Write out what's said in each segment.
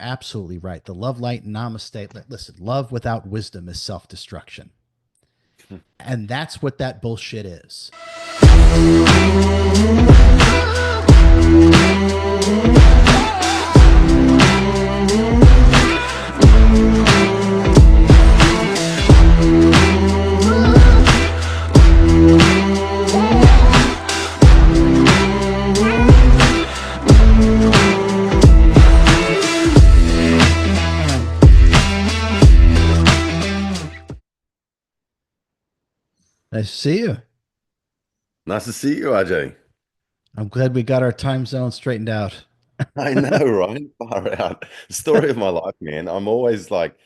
absolutely right. The love light namaste. Listen, love without wisdom is self-destruction. And that's what that bullshit is. Nice to see you. Nice to see you, RJ. I'm glad we got our time zone straightened out. I know, right? Far out. Story of my life, man. I'm always like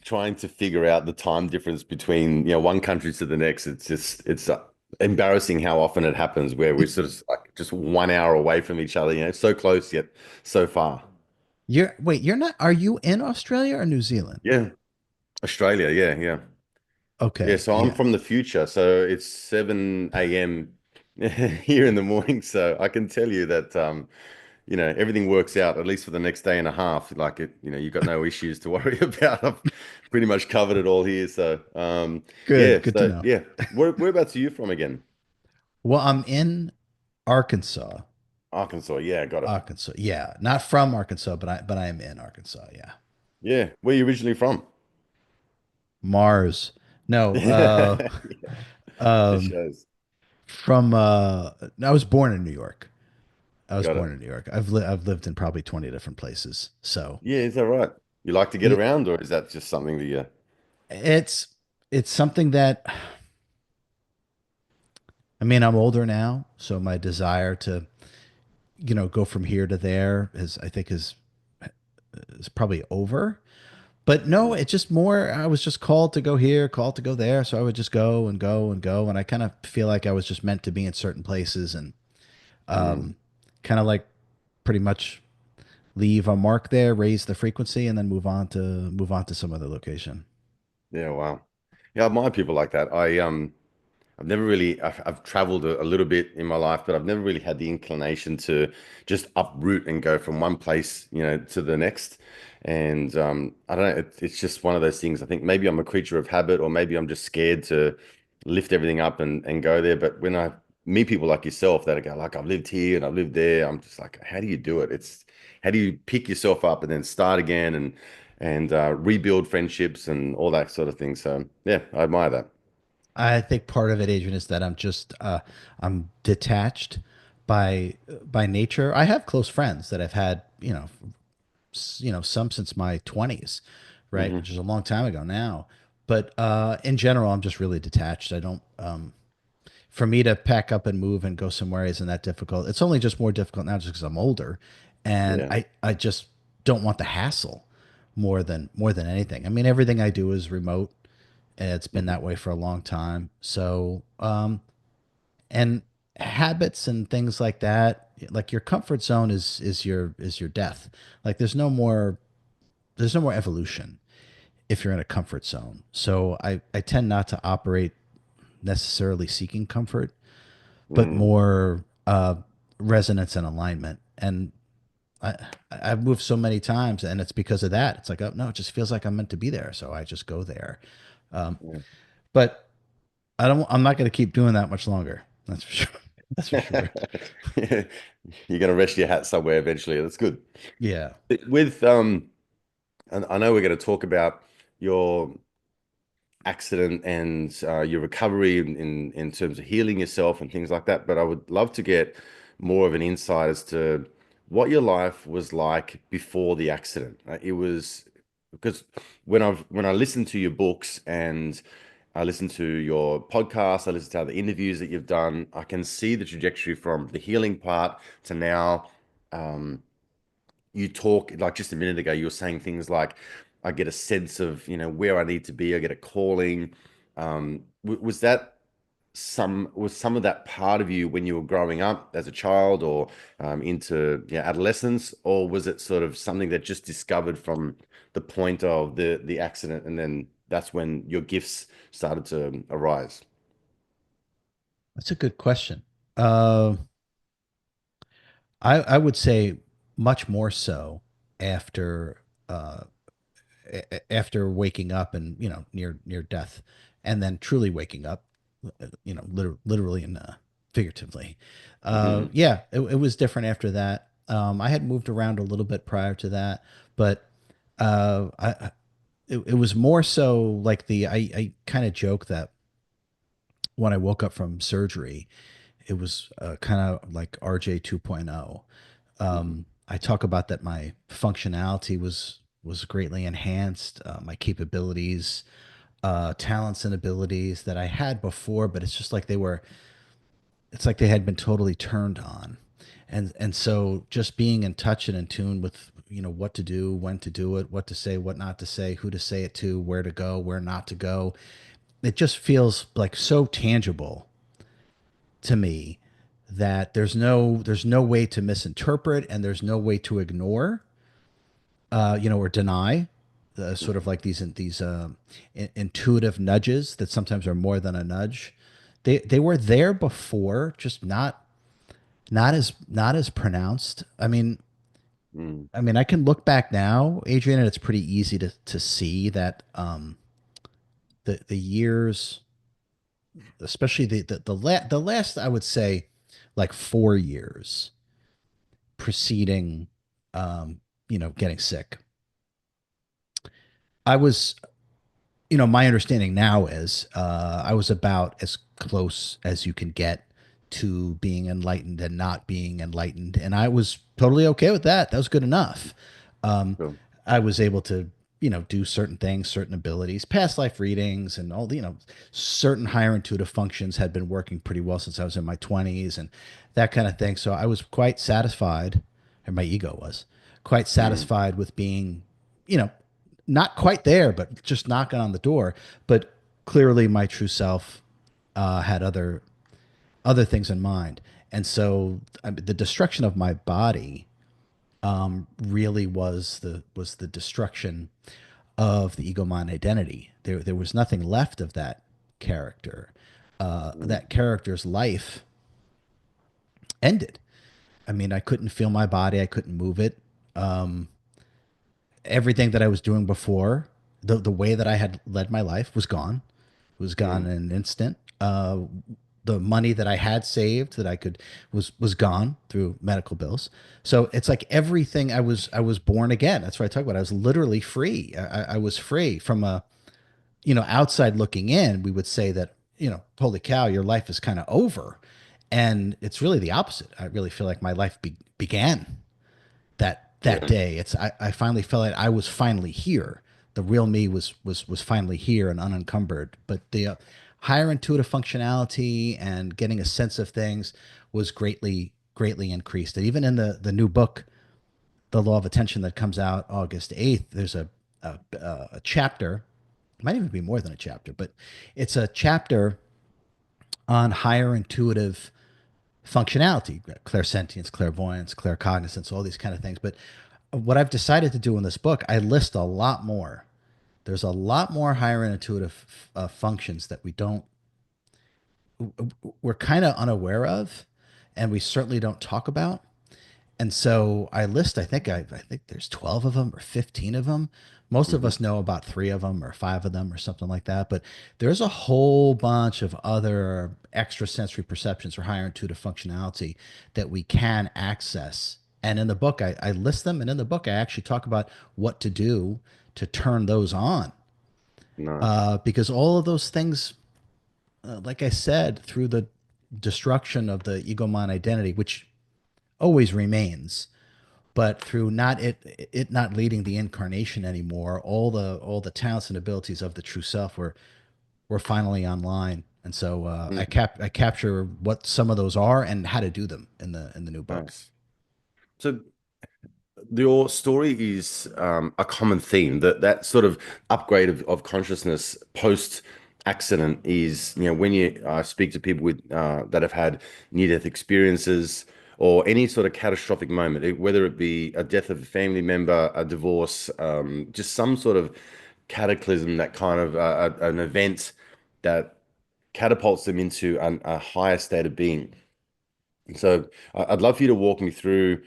trying to figure out the time difference between, one country to the next. It's embarrassing how often it happens where we're sort of like just 1 hour away from each other, so close yet so far. You're not, are you in Australia or New Zealand? Yeah. Australia, yeah, yeah. Yeah, Okay, so I'm yeah. from the future, so it's 7 a.m. here in the morning. So I can tell you that everything works out at least for the next day and a half. Like you've got no issues to worry about. I've pretty much covered it all here. So, Good, good to know. yeah. Whereabouts are you from again? Well, I'm in Arkansas. Arkansas. Yeah, got it. Arkansas. Yeah, not from Arkansas, but I am in Arkansas. Yeah. Yeah, where are you originally from? Mars. No, Yeah, it um shows. from I was born in New York. I was Got born it. in New York. I've lived in probably 20 different places. So, Yeah, is that right? You like to get yeah, around, or is that just something that you? it's it's something that I mean, I'm older now, so my desire to, go from here to there is I think is probably over. But no, Mm, it's just more. I was just called to go here, called to go there, so I would just go and go and go, and I kind of feel like I was just meant to be in certain places, and mm. kind of like pretty much leave a mark there, raise the frequency, and then move on to some other location. Yeah, wow. Yeah, I admire people like that. I've never really, I've traveled a little bit in my life, but I've never really had the inclination to just uproot and go from one place, to the next. And I don't know, it's just one of those things. I think maybe I'm a creature of habit, or maybe I'm just scared to lift everything up and go there. But when I meet people like yourself that go, like, I've lived here and I've lived there, I'm just like, how do you do it? How do you pick yourself up and then start again and rebuild friendships and all that sort of thing? So yeah, I admire that. I think part of it, Adrian, is that I'm detached by nature. I have close friends that I've had, some since my 20s, right, Hmm. which is a long time ago now. But in general, I'm just really detached. I don't. For me to pack up and move and go somewhere isn't that difficult. It's only just more difficult now just because I'm older, and Yeah. I just don't want the hassle more than anything. I mean, everything I do is remote, and it's been Mhm. that way for a long time. So, and habits and things like that, like your comfort zone is your death. Like there's no more evolution if you're in a comfort zone. So I tend not to operate necessarily seeking comfort, but Mm. more resonance and alignment. And I I've moved so many times, and it's because of that. It's like, oh no, it just feels like I'm meant to be there, so I just go there. Um, Yeah. but I'm not going to keep doing that much longer. That's for sure. That's for sure. You're gonna rest your hat somewhere eventually. That's good. Yeah. With and I know we're going to talk about your accident and your recovery in terms of healing yourself and things like that. But I would love to get more of an insight as to what your life was like before the accident. It was because when I listen to your books and I listen to your podcast, I listen to other interviews that you've done, I can see the trajectory from the healing part to now. Um, you talk like just a minute ago, you were saying things like, I get a sense of, where I need to be. I get a calling. Was that was some of that part of you when you were growing up as a child or into adolescence, or was it sort of something that just discovered from the point of the accident, and then that's when your gifts started to arise? That's a good question. Uh, I would say much more so after. after waking up and near death, and then truly waking up, literally and figuratively. Hmm. Yeah, it was different after that. I had moved around a little bit prior to that, but it was more so like I kind of joke that when I woke up from surgery, it was kind of like RJ 2.0. Hmm. I talk about that my functionality was greatly enhanced, my capabilities, talents and abilities that I had before, but it's just like it's like they had been totally turned on. And so just being in touch and in tune with, what to do, when to do it, what to say, what not to say, who to say it to, where to go, where not to go. It just feels like so tangible to me that there's no way to misinterpret and there's no way to ignore, or deny, sort of Hmm. like these intuitive nudges that sometimes are more than a nudge. They were there before, just not as pronounced. Mm. I can look back now, Adrian, and it's pretty easy to see that the years, especially the last, I would say, like 4 years preceding, getting sick. I was my understanding now is I was about as close as you can get to being enlightened and not being enlightened, and I was totally okay with that. That was good enough. Um, Cool. I was able to, do certain things, certain abilities, past life readings, and all the, certain higher intuitive functions had been working pretty well since I was in my 20s and that kind of thing. So I was quite satisfied, and my ego was quite Mm. satisfied with being, you know, not quite there, but just knocking on the door. But clearly, my true self had other things in mind, and so the destruction of my body really was the destruction of the ego mind identity. There was nothing left of that character. That Mm. character's life ended. I couldn't feel my body. I couldn't move it. Everything that I was doing before, the way that I had led my life was gone. It was gone Mm. in an instant. The money that I had saved that I could was gone through medical bills. So it's like everything I was born again. That's what I talk about. I was literally free. I was free from a outside looking in. We would say that holy cow, your life is kind of over, and it's really the opposite. I really feel like my life began that Yeah. day. I finally felt like I was finally here. The real me was finally here and unencumbered. But the higher intuitive functionality and getting a sense of things was greatly increased. And even in the new book, The Law of Attention, that comes out August 8th, there's a chapter. It might even be more than a chapter, but it's a chapter on higher intuitive functionality, clairsentience, clairvoyance, claircognizance, all these kind of things. But what I've decided to do in this book, I list a lot more. There's a lot more higher intuitive functions that we're kind of unaware of, and we certainly don't talk about. And so I list, I think there's 12 of them or 15 of them. Most of Hmm. us know about three of them or five of them or something like that. But there's a whole bunch of other extrasensory perceptions or higher intuitive functionality that we can access. And in the book, I list them. And in the book, I actually talk about what to do to turn those on. Nice. Because all of those things, like I said, through the destruction of the ego mind identity, which always remains, but through not it not leading the incarnation anymore, all the talents and abilities of the true self were finally online. And so Mm. I capture what some of those are and how to do them in the new book. Nice. So your story is a common theme that sort of upgrade of consciousness post accident is when you speak to people with that have had near-death experiences or any sort of catastrophic moment, whether it be a death of a family member, a divorce, just some sort of cataclysm, that kind of an event that catapults them into a higher state of being. So I'd love for you to walk me through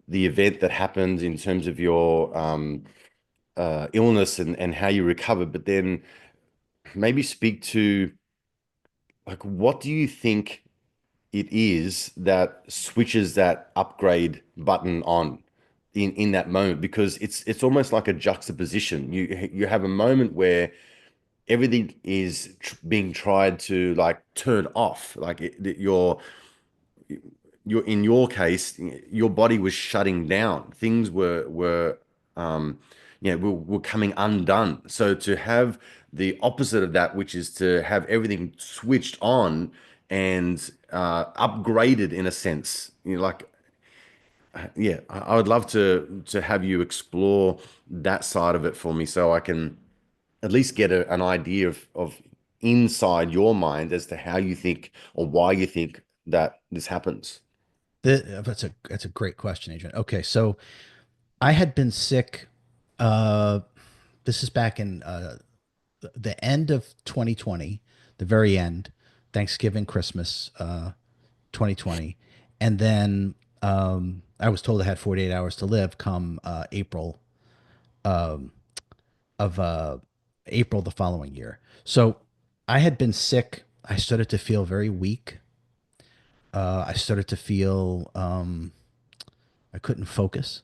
the event that happened in terms of your illness and how you recover, but then maybe speak to like what do you think it is that switches that upgrade button on in that moment? Because it's almost like a juxtaposition. You have a moment where everything is being tried to like turn off, like you're in your case, your body was shutting down. Things were were coming undone. So to have the opposite of that, which is to have everything switched on and upgraded in a sense, like yeah, I would love to have you explore that side of it for me, so I can at least get an idea of inside your mind as to how you think or why you think that this happens. That's a great question, Adrian. Okay, so I had been sick. Uh, this is back in the end of 2020, the very end, Thanksgiving, Christmas, 2020, and then I was told I had 48 hours to live come April of April the following year. So I had been sick. I started to feel very weak. I started to feel I couldn't focus.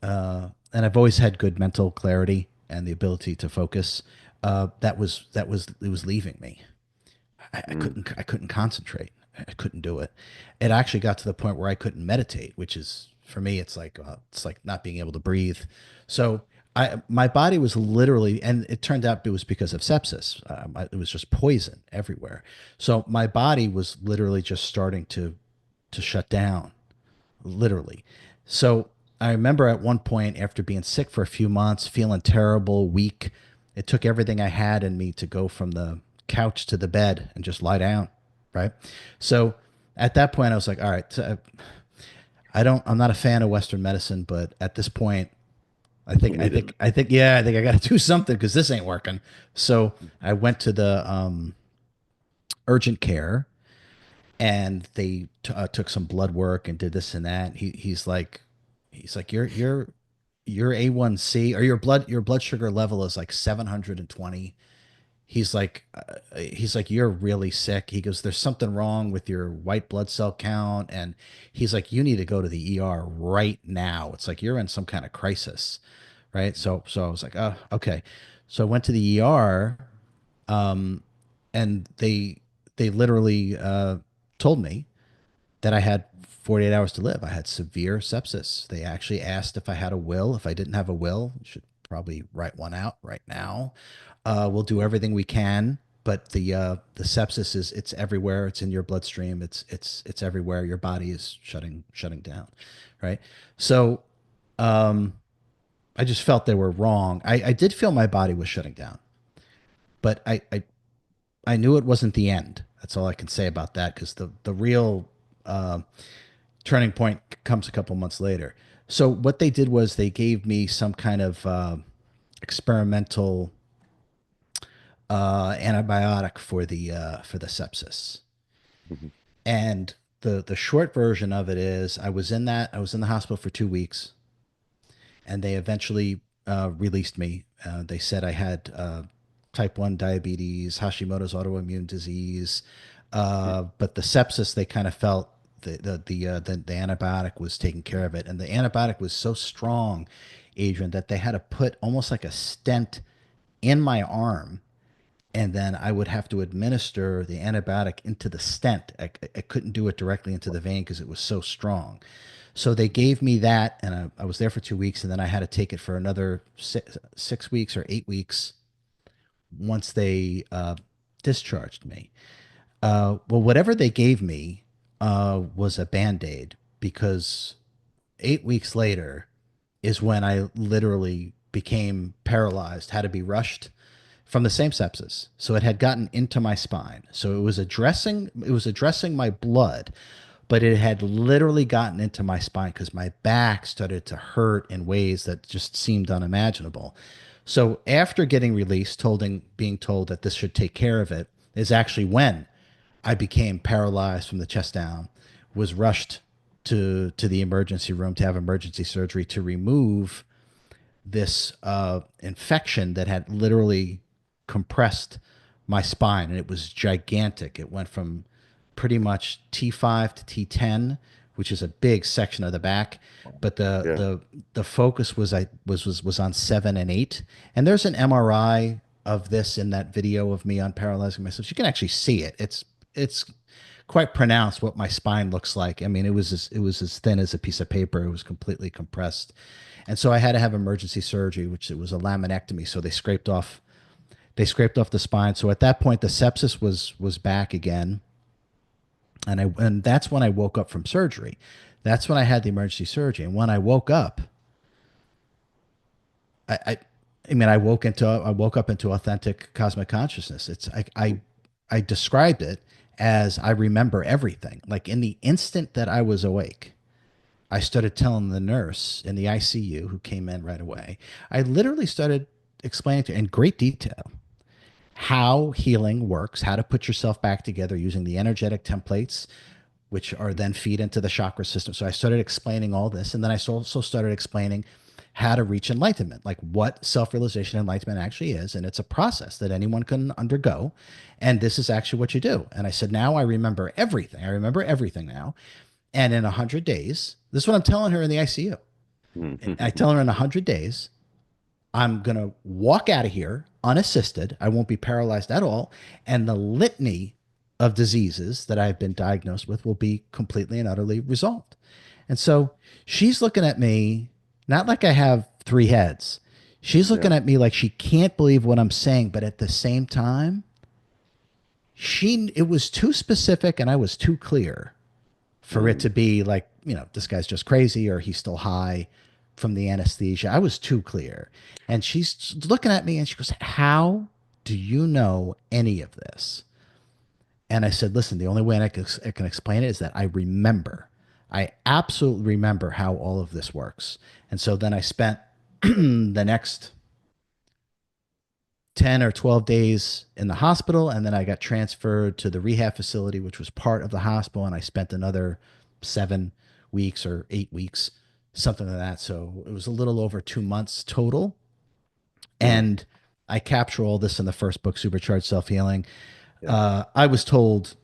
And I've always had good mental clarity and the ability to focus. It was leaving me. Mm, I couldn't concentrate. I couldn't do it. It actually got to the point where I couldn't meditate, which is for me, it's like not being able to breathe. So my body was literally, and it turned out it was because of sepsis. It was just poison everywhere. So my body was literally just starting to shut down, literally. So I remember at one point, after being sick for a few months, feeling terrible, weak, it took everything I had in me to go from the couch to the bed and just lie down. Right. So at that point, I was like, all right, I'm not a fan of Western medicine, but at this point, committed. yeah, I think I got to do something because this ain't working. So I went to the urgent care and they took some blood work and did this and that. He's like, your A1C or your blood sugar level is like 720. He's like, you're really sick. He goes, there's something wrong with your white blood cell count. And he's like, you need to go to the ER right now. It's like, you're in some kind of crisis. Right. So I was like, oh, okay. So I went to the ER, and they literally told me that I had 48 hours to live. I had severe sepsis. They actually asked if I had a will. If I didn't have a will, I should probably write one out right now. We'll do everything we can, but the sepsis is it's everywhere. It's in your bloodstream. It's everywhere. Your body is shutting down, right? So I just felt they were wrong. I did feel my body was shutting down, but I knew it wasn't the end. That's all I can say about that because the real turning point comes a couple months later. So what they did was they gave me some kind of experimental antibiotic for the sepsis. Mhm. And the short version of it is I was in the hospital for 2 weeks, and they eventually released me. They said I had type 1 diabetes, Hashimoto's autoimmune disease, but the sepsis they kind of felt the antibiotic was taking care of it, and the antibiotic was so strong, Adrian, that they had to put almost like a stent in my arm, and then I would have to administer the antibiotic into the stent. I couldn't do it directly into the vein because it was so strong. So they gave me that, and I was there for 2 weeks, and then I had to take it for another 6 weeks or 8 weeks once they discharged me. Well, whatever they gave me was a band aid because 8 weeks later is when I literally became paralyzed, had to be rushed from the same sepsis. So it had gotten into my spine. So it was addressing my blood, but it had literally gotten into my spine because my back started to hurt in ways that just seemed unimaginable. So after getting released, being told that this should take care of it, is actually when I became paralyzed from the chest down, was rushed to the emergency room to have emergency surgery to remove this infection that had literally compressed my spine, and it was gigantic. It went from pretty much T5 to T10, which is a big section of the back. But Yeah. the focus was on 7 and 8. And there's an MRI of this in that video of me unparalyzing myself. You can actually see it. It's quite pronounced what my spine looks like. I mean, it was as thin as a piece of paper. It was completely compressed, and so I had to have emergency surgery, which it was a laminectomy. So they scraped off the spine. So at that point, the sepsis was back again, and that's when I woke up from surgery. That's when I had the emergency surgery, and when I woke up, I. I mean, I woke up into authentic cosmic consciousness. I described it as I remember everything. Like in the instant that I was awake, I started telling the nurse in the ICU who came in right away. I literally started explaining to her in great detail how healing works, how to put yourself back together using the energetic templates, which are then feed into the chakra system. So I started explaining all this. And then I also started explaining how to reach enlightenment, like what self realization enlightenment actually is. And it's a process that anyone can undergo. And this is actually what you do. And I said, now I remember everything. I remember everything now. And in 100 days, this is what I'm telling her in the ICU. I tell her in 100 days, I'm going to walk out of here unassisted. I won't be paralyzed at all. And the litany of diseases that I've been diagnosed with will be completely and utterly resolved. And so she's looking at me, not like I have three heads. She's Yeah. looking at me like she can't believe what I'm saying, but at the same time, it was too specific and I was too clear for it Mm. to be like, this guy's just crazy or he's still high from the anesthesia. I was too clear. And she's looking at me and she goes, how do you know any of this? And I said, listen, the only way I can explain it is that I remember. I absolutely remember how all of this works. And so then I spent the next 10 or 12 days in the hospital. And then I got transferred to the rehab facility, which was part of the hospital. And I spent another 7 weeks or 8 weeks, something like that. So it was a little over 2 months total. Mm. And I capture all this in the first book, Supercharged Self-Healing. Yeah. I was told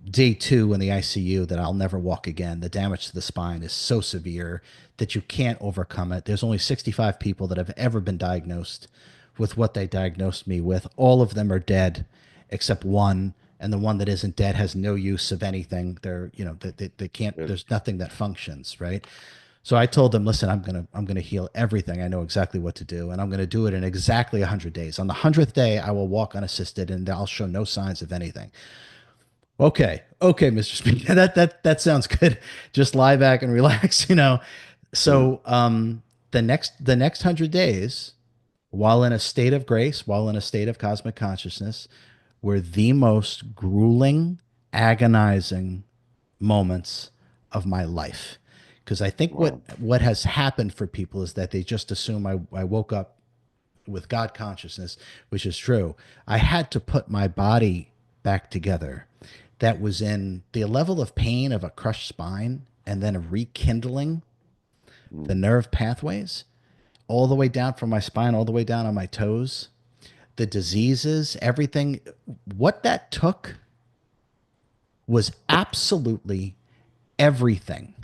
day 2 in the ICU that I'll never walk again. The damage to the spine is so severe that you can't overcome it. There's only 65 people that have ever been diagnosed with what they diagnosed me with. All of them are dead except one. And the one that isn't dead has no use of anything. They can't, Yeah. there's nothing that functions, right? So I told them, listen, I'm gonna heal everything. I know exactly what to do, and I'm gonna do it in exactly 100 days. On the 100th day, I will walk unassisted, and I'll show no signs of anything. Okay, Mr. Spina, that sounds good. Just lie back and relax. Mm. So the next 100 days, while in a state of grace, while in a state of cosmic consciousness, were the most grueling, agonizing moments of my life. Because I think what Wow. what has happened for people is that they just assume I woke up with God consciousness, which is true. I had to put my body back together. That was in the level of pain of a crushed spine and then a rekindling the Mm. nerve pathways all the way down from my spine, all the way down on my toes, the diseases, everything. What that took was absolutely everything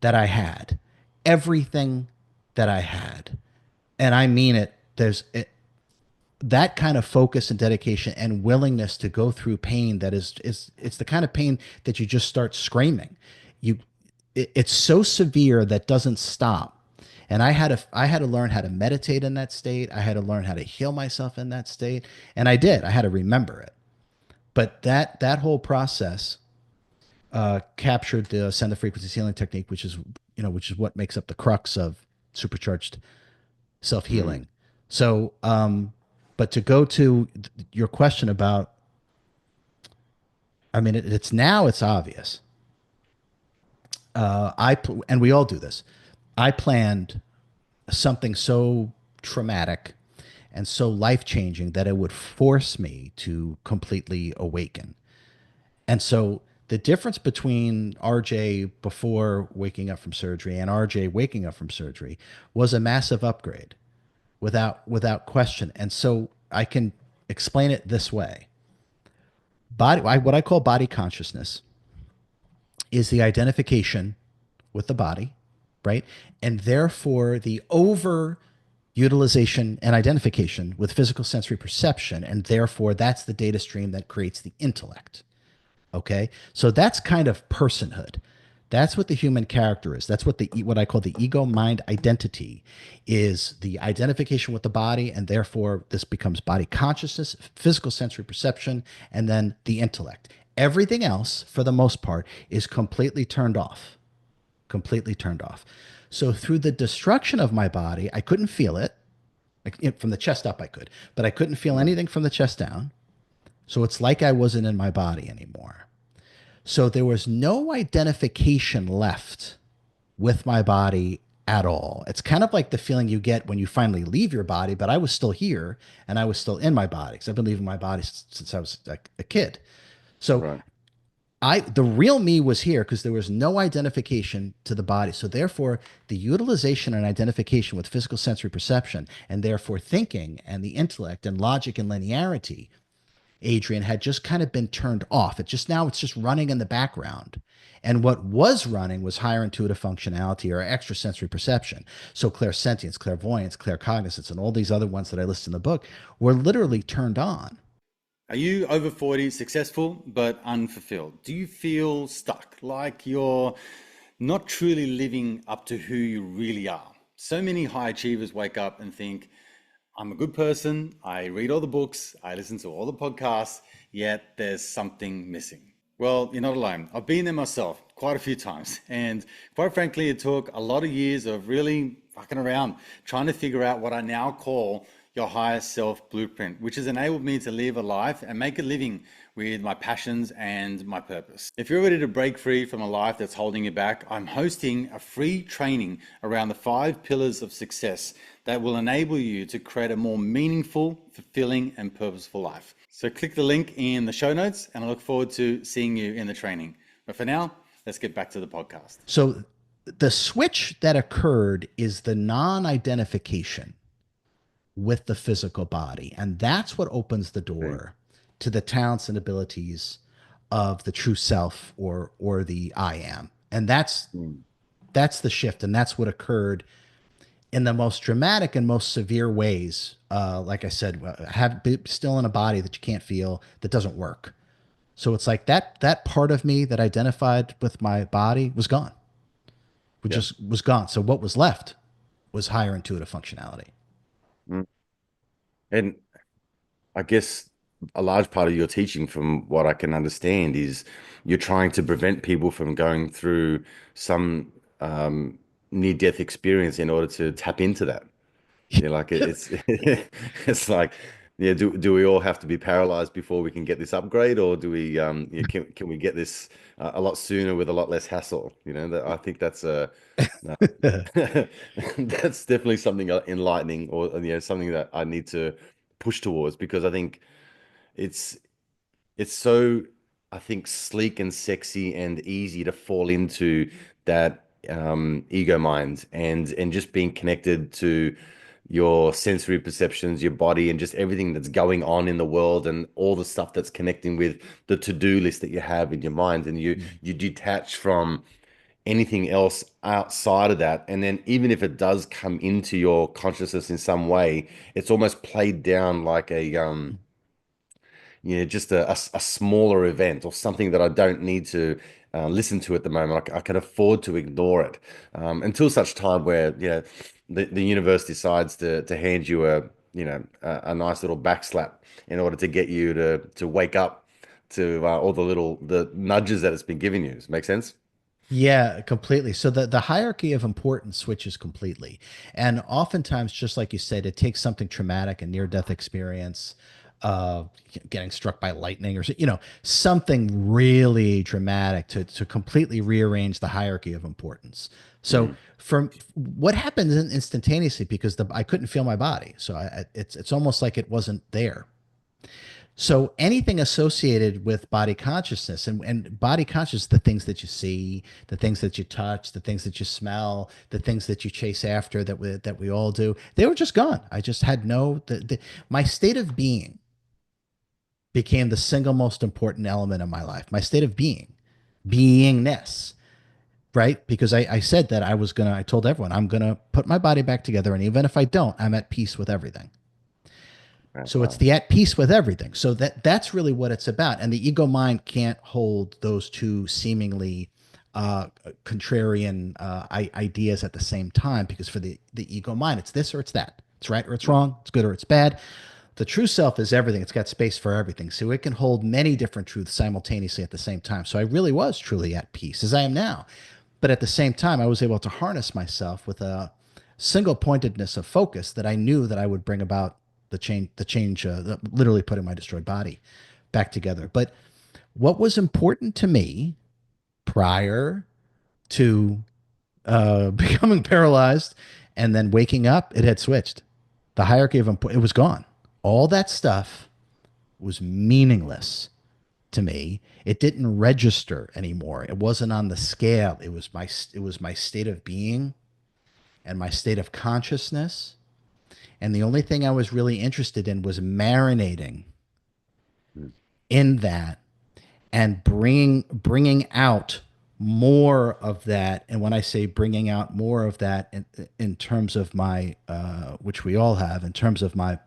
that I had, everything that I had. And I mean it. That kind of focus and dedication and willingness to go through pain that is it's the kind of pain that you just start screaming. You it's so severe that doesn't stop. And I had to learn how to meditate in that state. I had to learn how to heal myself in that state. And I did. I had to remember it. But that whole process captured the send the frequency healing technique, which is what makes up the crux of supercharged self Mm. healing. So, but to go to your question about, I mean, it's obvious. And we all do this. I planned something so traumatic and so life changing that it would force me to completely awaken. And so the difference between RJ before waking up from surgery and RJ waking up from surgery was a massive upgrade. without question. And so I can explain it this way. What I call body consciousness is the identification with the body, right? And therefore the over utilization and identification with physical sensory perception. And therefore that's the data stream that creates the intellect. Okay. So that's kind of personhood. That's what the human character is. That's what I call the ego mind identity is the identification with the body, and therefore this becomes body consciousness, physical sensory perception, and then the intellect. Everything else, for the most part, is completely turned off. Completely turned off. So through the destruction of my body, I couldn't feel it. Like, from the chest up, I could, but I couldn't feel Mm. anything from the chest down. So it's like I wasn't in my body anymore. So there was no identification left with my body at all. It's kind of like the feeling you get when you finally leave your body, but I was still here and I was still in my body because I've been leaving my body since I was a kid. So Right. the real me was here because there was no identification to the body. So therefore, the utilization and identification with physical sensory perception, and therefore thinking and the intellect and logic and linearity, Adrian, had just kind of been turned off. It's just running in the background. And what was running was higher intuitive functionality or extrasensory perception. So clairsentience, clairvoyance, claircognizance, and all these other ones that I list in the book were literally turned on. Are you over 40, successful but unfulfilled? Do you feel stuck, like you're not truly living up to who you really are? So many high achievers wake up and think, I'm a good person, I read all the books, I listen to all the podcasts, yet there's something missing. Well, you're not alone. I've been there myself quite a few times. And quite frankly, it took a lot of years of really fucking around, trying to figure out what I now call your higher self blueprint, which has enabled me to live a life and make a living with my passions and my purpose. If you're ready to break free from a life that's holding you back, I'm hosting a free training around the 5 pillars of success that will enable you to create a more meaningful, fulfilling, and purposeful life. So click the link in the show notes, and I look forward to seeing you in the training. But for now, let's get back to the podcast. So the switch that occurred is the non identification with the physical body. And that's what opens the Okay. door to the talents and abilities of the true self or the I am. And Mm. that's the shift. And that's what occurred in the most dramatic and most severe ways. Like I said, have still in a body that you can't feel, that doesn't work. So it's like that part of me that identified with my body was gone. It Yeah. just was gone. So what was left was higher intuitive functionality. Mm. And I guess a large part of your teaching, from what I can understand, is you're trying to prevent people from going through some near-death experience in order to tap into that. Yeah, like it's it's like, yeah, do we all have to be paralyzed before we can get this upgrade, or do we yeah, can we get this a lot sooner with a lot less hassle? That I think that's a uh, that's definitely something enlightening, or something that I need to push towards, because I think it's it's so, I think, sleek and sexy and easy to fall into that ego mind, and just being connected to your sensory perceptions, your body, and just everything that's going on in the world, and all the stuff that's connecting with the to-do list that you have in your mind, and you detach from anything else outside of that. And then even if it does come into your consciousness in some way, it's almost played down like a just a smaller event, or something that I don't need to listen to at the moment. I can afford to ignore it until such time where the universe decides to hand you a nice little backslap in order to get you to wake up to all the nudges that it's been giving you. Does it make sense? Yeah, completely. So the hierarchy of importance switches completely. And oftentimes, just like you said, it takes something traumatic, a near-death experience, uh, getting struck by lightning, or something really dramatic to completely rearrange the hierarchy of importance. So Mm. from what happens instantaneously, because I couldn't feel my body, so it's almost like it wasn't there. So anything associated with body consciousness and body consciousness, the things that you see, the things that you touch, the things that you smell, the things that you chase after that we all do, they were just gone. I just had no my state of being became the single most important element of my life. My state of being, beingness, right? Because I said that I told everyone I'm gonna put my body back together, and even if I don't, I'm at peace with everything. Wow. So it's Wow. the at peace with everything. So that's really what it's about. And the ego mind can't hold those two seemingly contrarian ideas at the same time, because for the ego mind, it's this or it's that. It's right or it's Mm, wrong. It's good or it's bad. The true self is everything. It's got space for everything. So it can hold many different truths simultaneously at the same time. So I really was truly at peace, as I am now. But at the same time, I was able to harness myself with a single pointedness of focus that I knew that I would bring about literally putting my destroyed body back together. But what was important to me prior to becoming paralyzed and then waking up, it had switched. The hierarchy of it was gone. All that stuff was meaningless to me. It didn't register anymore. It wasn't on the scale. It was my state of being and my state of consciousness. And the only thing I was really interested in was marinating mm, in that and bringing out more of that. And when I say bringing out more of that in terms of my which we all have, in terms of my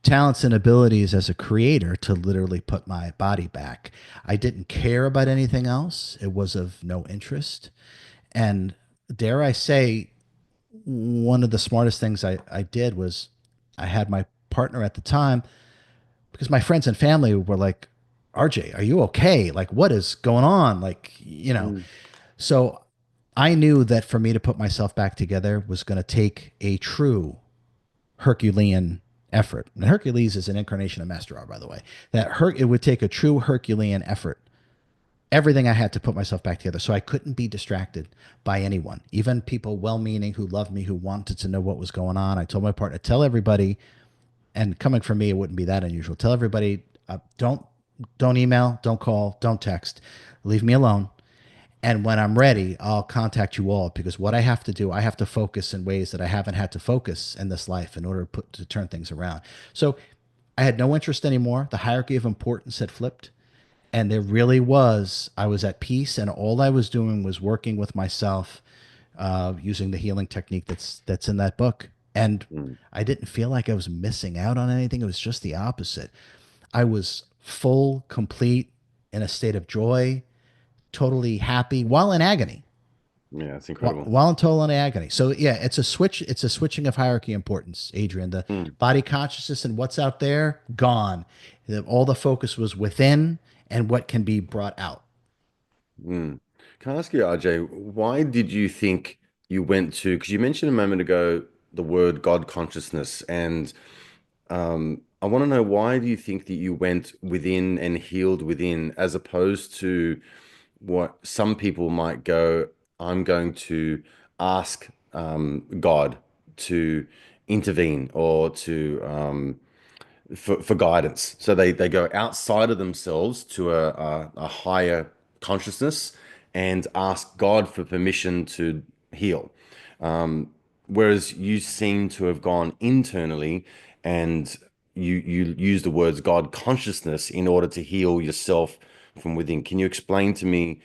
talents and abilities as a creator, to literally put my body back, I didn't care about anything else. It was of no interest. And dare I say, one of the smartest things I did was I had my partner at the time, because my friends and family were like, RJ, are you okay? Like, what is going on? Like, mm, so I knew that for me to put myself back together was going to take a true Herculean effort. And Hercules is an incarnation of Master R, by the way. It would take a true Herculean effort. Everything I had to put myself back together. So I couldn't be distracted by anyone, even people well meaning who loved me, who wanted to know what was going on. I told my partner, tell everybody, and coming from me, it wouldn't be that unusual. Tell everybody, don't email, don't call, don't text, leave me alone. And when I'm ready, I'll contact you all, because what I have to do, I have to focus in ways that I haven't had to focus in this life in order to turn things around. So I had no interest anymore. The hierarchy of importance had flipped. And there really was, I was at peace, and all I was doing was working with myself, using the healing technique that's in that book. And mm. I didn't feel like I was missing out on anything. It was just the opposite. I was full, complete, in a state of joy, totally happy while in agony. Yeah, that's While, incredible. while in total agony. So yeah, it's a switch. It's a switching of hierarchy importance, Adrian. The Mm, body consciousness and what's out there, gone. All the focus was within and what can be brought out. mm. Can I ask you, RJ, why did you think you went to, because you mentioned a moment ago the word God consciousness, and I want to know, why do you think that you went within and healed within, as opposed to what some people might go, I'm going to ask God to intervene, or to for guidance. So they go outside of themselves to a higher consciousness and ask God for permission to heal. Whereas you seem to have gone internally, and you use the words God consciousness in order to heal yourself from within. Can you explain to me,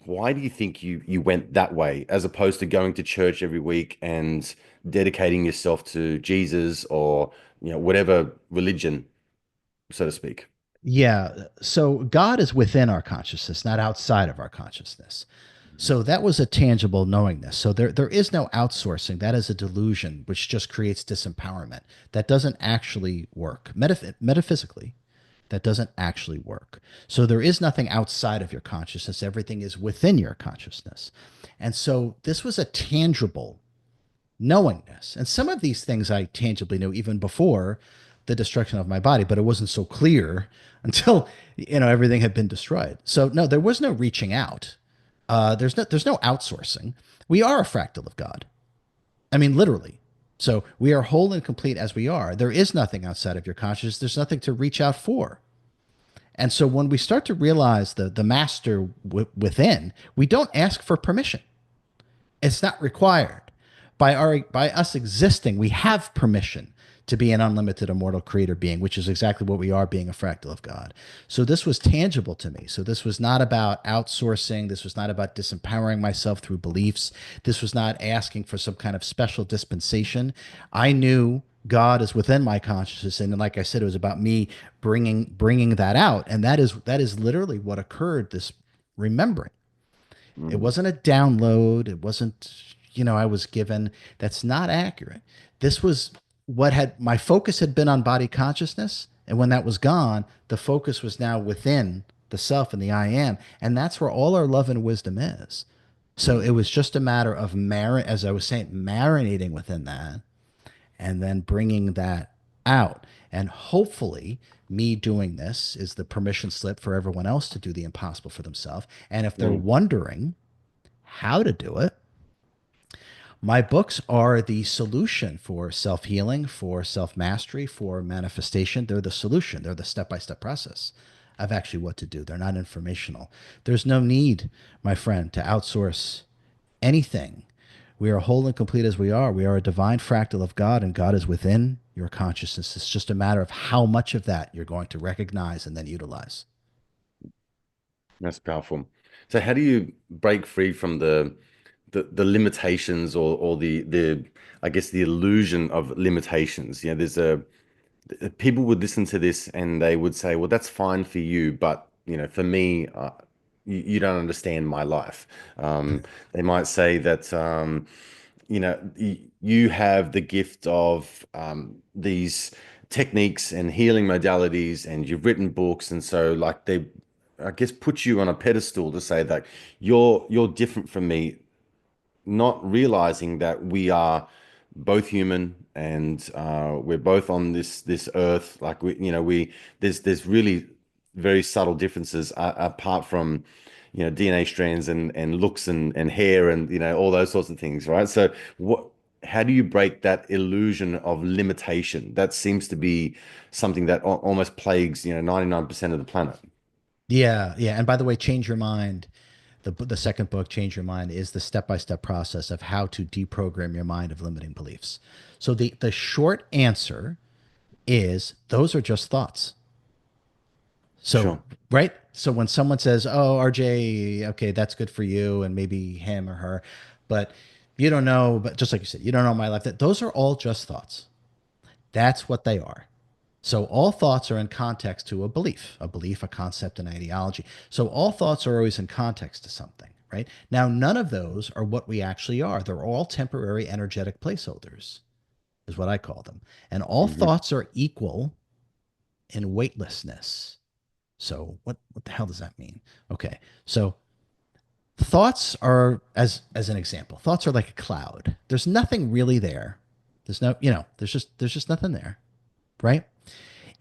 why do you think you went that way, as opposed to going to church every week and dedicating yourself to Jesus, or whatever religion, so to speak? Yeah. So God is within our consciousness, not outside of our consciousness. So that was a tangible knowingness. So there is no outsourcing. That is a delusion, which just creates disempowerment. That doesn't actually work. Metaphysically, that doesn't actually work. So there is nothing outside of your consciousness. Everything is within your consciousness. And so this was a tangible knowingness. And some of these things I tangibly knew even before the destruction of my body, but it wasn't so clear until everything had been destroyed. So no, there was no reaching out. There's no outsourcing. We are a fractal of God. I mean, literally. So we are whole and complete as we are. There is nothing outside of your consciousness. There's nothing to reach out for. And so when we start to realize the master within, we don't ask for permission. It's not required. By us existing, we have permission to be an unlimited immortal creator being, which is exactly what we are, being a fractal of God. So this was tangible to me. So this was not about outsourcing. This was not about disempowering myself through beliefs. This was not asking for some kind of special dispensation. I knew God is within my consciousness, and like I said, it was about me bringing that out, and that is literally what occurred. This remembering. It Mm, wasn't a download. It wasn't, I was given. That's not accurate. This was what had my focus had been on body consciousness. And when that was gone, the focus was now within the self and the I am. And that's where all our love and wisdom is. So it mm, was just a matter of as I was saying, marinating within that and then bringing that out. And hopefully, me doing this is the permission slip for everyone else to do the impossible for themselves. And if they're mm, wondering how to do it, my books are the solution for self healing, for self mastery, for manifestation. They're the solution, they're the step by step process of actually what to do. They're not informational. There's no need, my friend, to outsource anything. We are whole and complete as we are. We are a divine fractal of God, and God is within your consciousness. It's just a matter of how much of that you're going to recognize and then utilize. that's powerful. So how do you break free from the limitations or the I guess the illusion of limitations? There's a people would listen to this and they would say, well, that's fine for you, but for me, you don't understand my life. They might say that you have the gift of these techniques and healing modalities, and you've written books, and so like they, I guess, put you on a pedestal to say that you're different from me, not realizing that we are both human, and we're both on this earth. Like we there's really very subtle differences apart from DNA strands and looks and hair and all those sorts of things, right? So how do you break that illusion of limitation? That seems to be something that almost plagues 99% of the planet. Yeah, yeah. And by the way, Change Your Mind, the second book, Change Your Mind, is the step by step process of how to deprogram your mind of limiting beliefs. So the short answer is those are just thoughts. So, Sure. right? So when someone says, "Oh, RJ, okay, that's good for you," and maybe him or her, but you don't know, but just like you said, you don't know my life, that those are all just thoughts. That's what they are. So all thoughts are in context to a belief, a concept, an ideology. So all thoughts are always in context to something, right? Now, none of those are what we actually are. They're all temporary energetic placeholders, is what I call them. And all Hmm. thoughts are equal in weightlessness. So what the hell does that mean? Okay. So thoughts are, as an example, thoughts are like a cloud. There's nothing really there. There's no, there's just nothing there, right?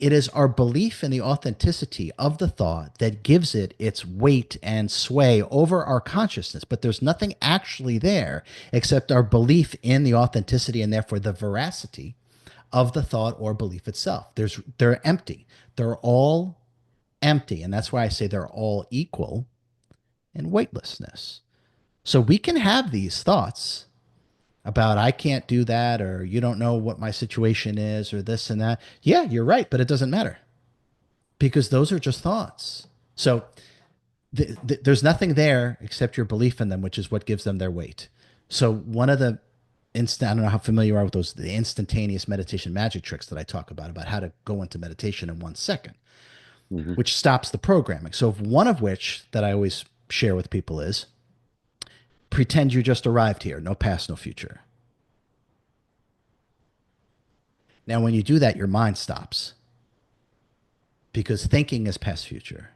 It is our belief in the authenticity of the thought that gives it its weight and sway over our consciousness. But there's nothing actually there except our belief in the authenticity and therefore the veracity of the thought or belief itself. They're empty. They're all empty. And that's why I say they're all equal in weightlessness. So we can have these thoughts about I can't do that, or you don't know what my situation is, or this and that. Yeah, you're right, but it doesn't matter because those are just thoughts. So there's nothing there except your belief in them, which is what gives them their weight. So one of the I don't know how familiar you are with those, the instantaneous meditation magic tricks that I talk about how to go into meditation in 1 second, Hmm. which stops the programming. So one of which that I always share with people is pretend you just arrived here, no past, no future. Now, when you do that, your mind stops because thinking is past, future,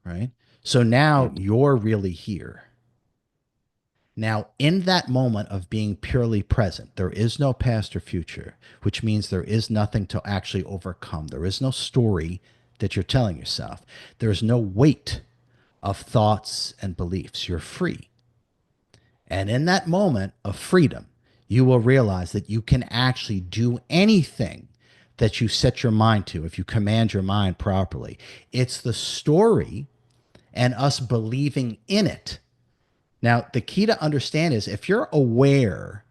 right? So now Hmm. you're really here. Now, in that moment of being purely present, there is no past or future, which means there is nothing to actually overcome. There is no story that you're telling yourself. There is no weight of thoughts and beliefs. You're free. And in that moment of freedom, you will realize that you can actually do anything that you set your mind to if you command your mind properly. It's the story and us believing in it. Now, the key to understand is if you're aware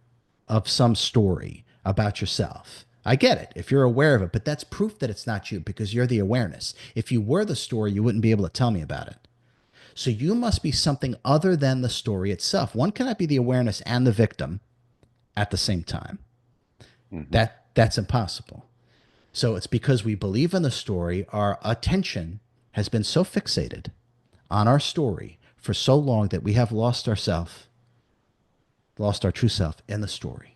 of some story about yourself, I get it if you're aware of it, but that's proof that it's not you because you're the awareness. If you were the story, you wouldn't be able to tell me about it. So you must be something other than the story itself. One cannot be the awareness and the victim at the same time. Hmm. That's impossible. So it's because we believe in the story, our attention has been so fixated on our story for so long that we have lost ourself, lost our true self in the story.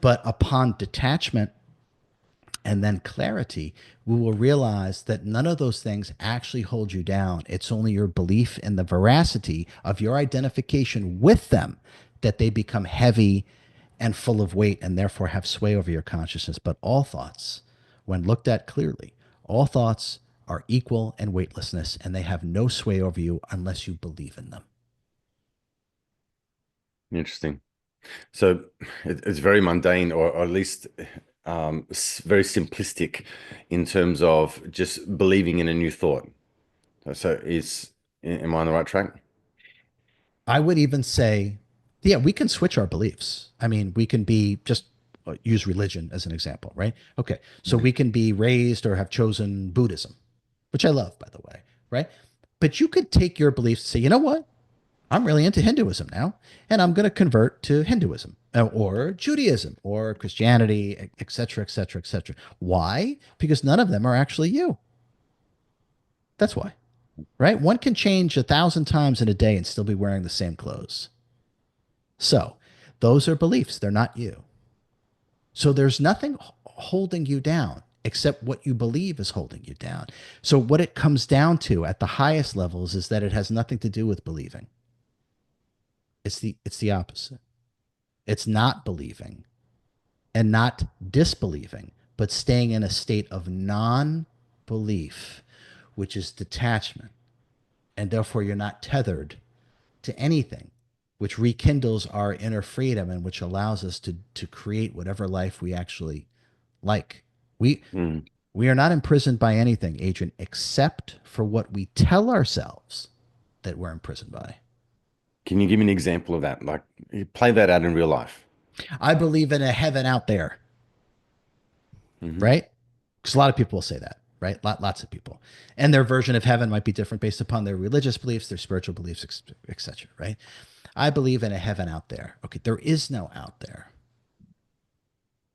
But upon detachment and then clarity, we will realize that none of those things actually hold you down. It's only your belief in the veracity of your identification with them that they become heavy and full of weight and therefore have sway over your consciousness. But all thoughts, when looked at clearly, all thoughts are equal in weightlessness and they have no sway over you unless you believe in them. Interesting. So it's very mundane, or at least very simplistic in terms of just believing in a new thought. So am I on the right track? I would even say, yeah, we can switch our beliefs. I mean, we can be just use religion as an example, right? Okay. So Mhm. we can be raised or have chosen Buddhism, which I love, by the way, right? But you could take your beliefs and say, you know what? I'm really into Hinduism now, and I'm going to convert to Hinduism or Judaism or Christianity, et cetera, et cetera, et cetera. Why? Because none of them are actually you. That's why, right? One can change 1,000 times in a day and still be wearing the same clothes. So those are beliefs. They're not you. So there's nothing holding you down except what you believe is holding you down. So what it comes down to at the highest levels is that it has nothing to do with believing. It's the opposite. It's not believing and not disbelieving, but staying in a state of non-belief, which is detachment. And therefore you're not tethered to anything, which rekindles our inner freedom and which allows us to create whatever life we actually like. We Mm. we are not imprisoned by anything, Adrian, except for what we tell ourselves that we're imprisoned by. Can you give me an example of that? Like, play that out in real life. I believe in a heaven out there, Hmm. right? Because a lot of people will say that, right? Lots of people, and their version of heaven might be different based upon their religious beliefs, their spiritual beliefs, etc. Right? I believe in a heaven out there. Okay, there is no out there,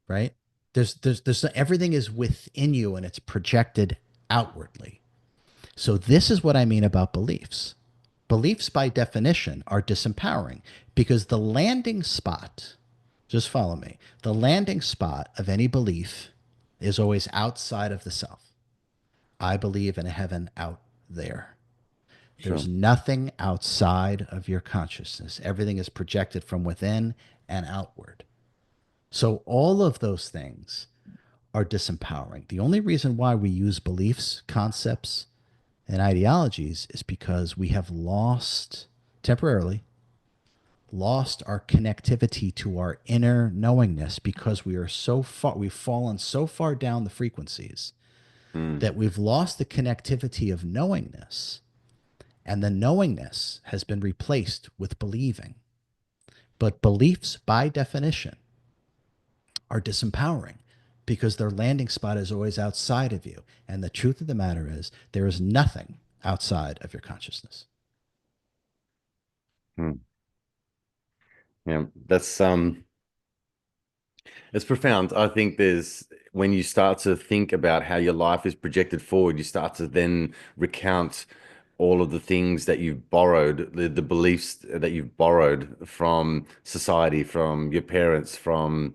right? There's everything is within you and it's projected outwardly. So this is what I mean about beliefs. Beliefs by definition are disempowering because the landing spot, just follow me, the landing spot of any belief is always outside of the self. I believe in a heaven out there. There's Sure. nothing outside of your consciousness. Everything is projected from within and outward. So all of those things are disempowering. The only reason why we use beliefs, concepts, and ideologies is because we have lost temporarily lost our connectivity to our inner knowingness because we are so far we've fallen so far down the frequencies Mm. that we've lost the connectivity of knowingness, and the knowingness has been replaced with believing. But beliefs by definition are disempowering because their landing spot is always outside of you. And the truth of the matter is, there is nothing outside of your consciousness. Mm. Yeah, it's profound. I think there's when you start to think about how your life is projected forward, you start to then recount all of the things that you've borrowed, the beliefs that you've borrowed from society, from your parents, from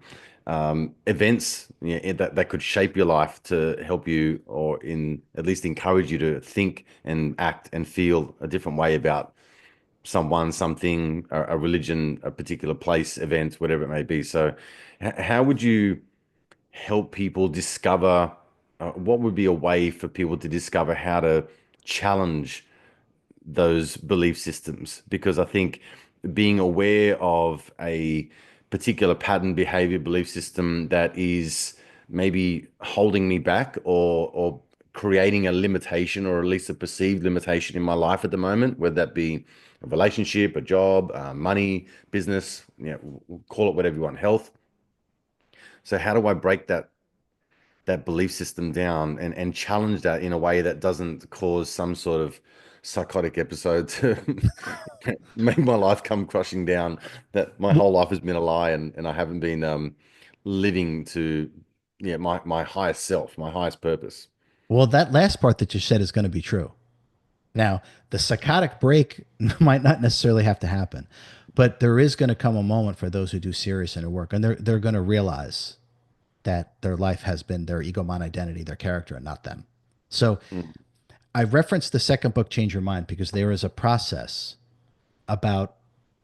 events, that could shape your life to help you, or in at least encourage you to think and act and feel a different way about someone, something, a religion, a particular place, event, whatever it may be. So, how would you help people discover what would be a way for people to discover how to challenge those belief systems? Because I think being aware of a particular pattern, behavior, belief system that is maybe holding me back or creating a limitation or at least a perceived limitation in my life at the moment, whether that be a relationship, a job, money, business, call it whatever you want, health. So how do I break that belief system down and challenge that in a way that doesn't cause some sort of psychotic episode to make my life come crushing down, that my whole life has been a lie and I haven't been living to my highest self, my highest purpose. Well, that last part that you said is going to be true. Now, the psychotic break might not necessarily have to happen, but there is going to come a moment for those who do serious inner work, and they're going to realize that their life has been their ego mind identity, their character, and not them. So Mm. I referenced the second book, Change Your Mind, because there is a process about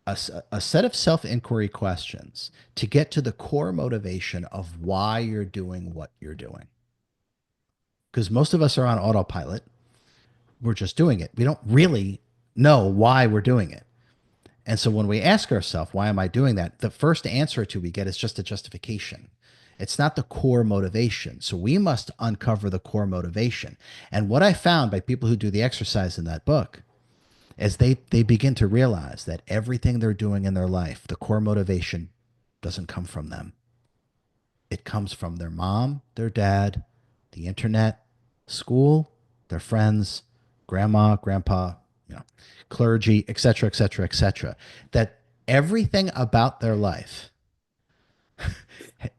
a set of self inquiry questions to get to the core motivation of why you're doing what you're doing. Because most of us are on autopilot. We're just doing it. We don't really know why we're doing it. And so when we ask ourselves, why am I doing that? The first answer to we get is just a justification. It's not the core motivation. So we must uncover the core motivation. And what I found by people who do the exercise in that book is they begin to realize that everything they're doing in their life, the core motivation doesn't come from them. It comes from their mom, their dad, the internet, school, their friends, grandma, grandpa, you know, clergy, etc., etc., etc. That everything about their life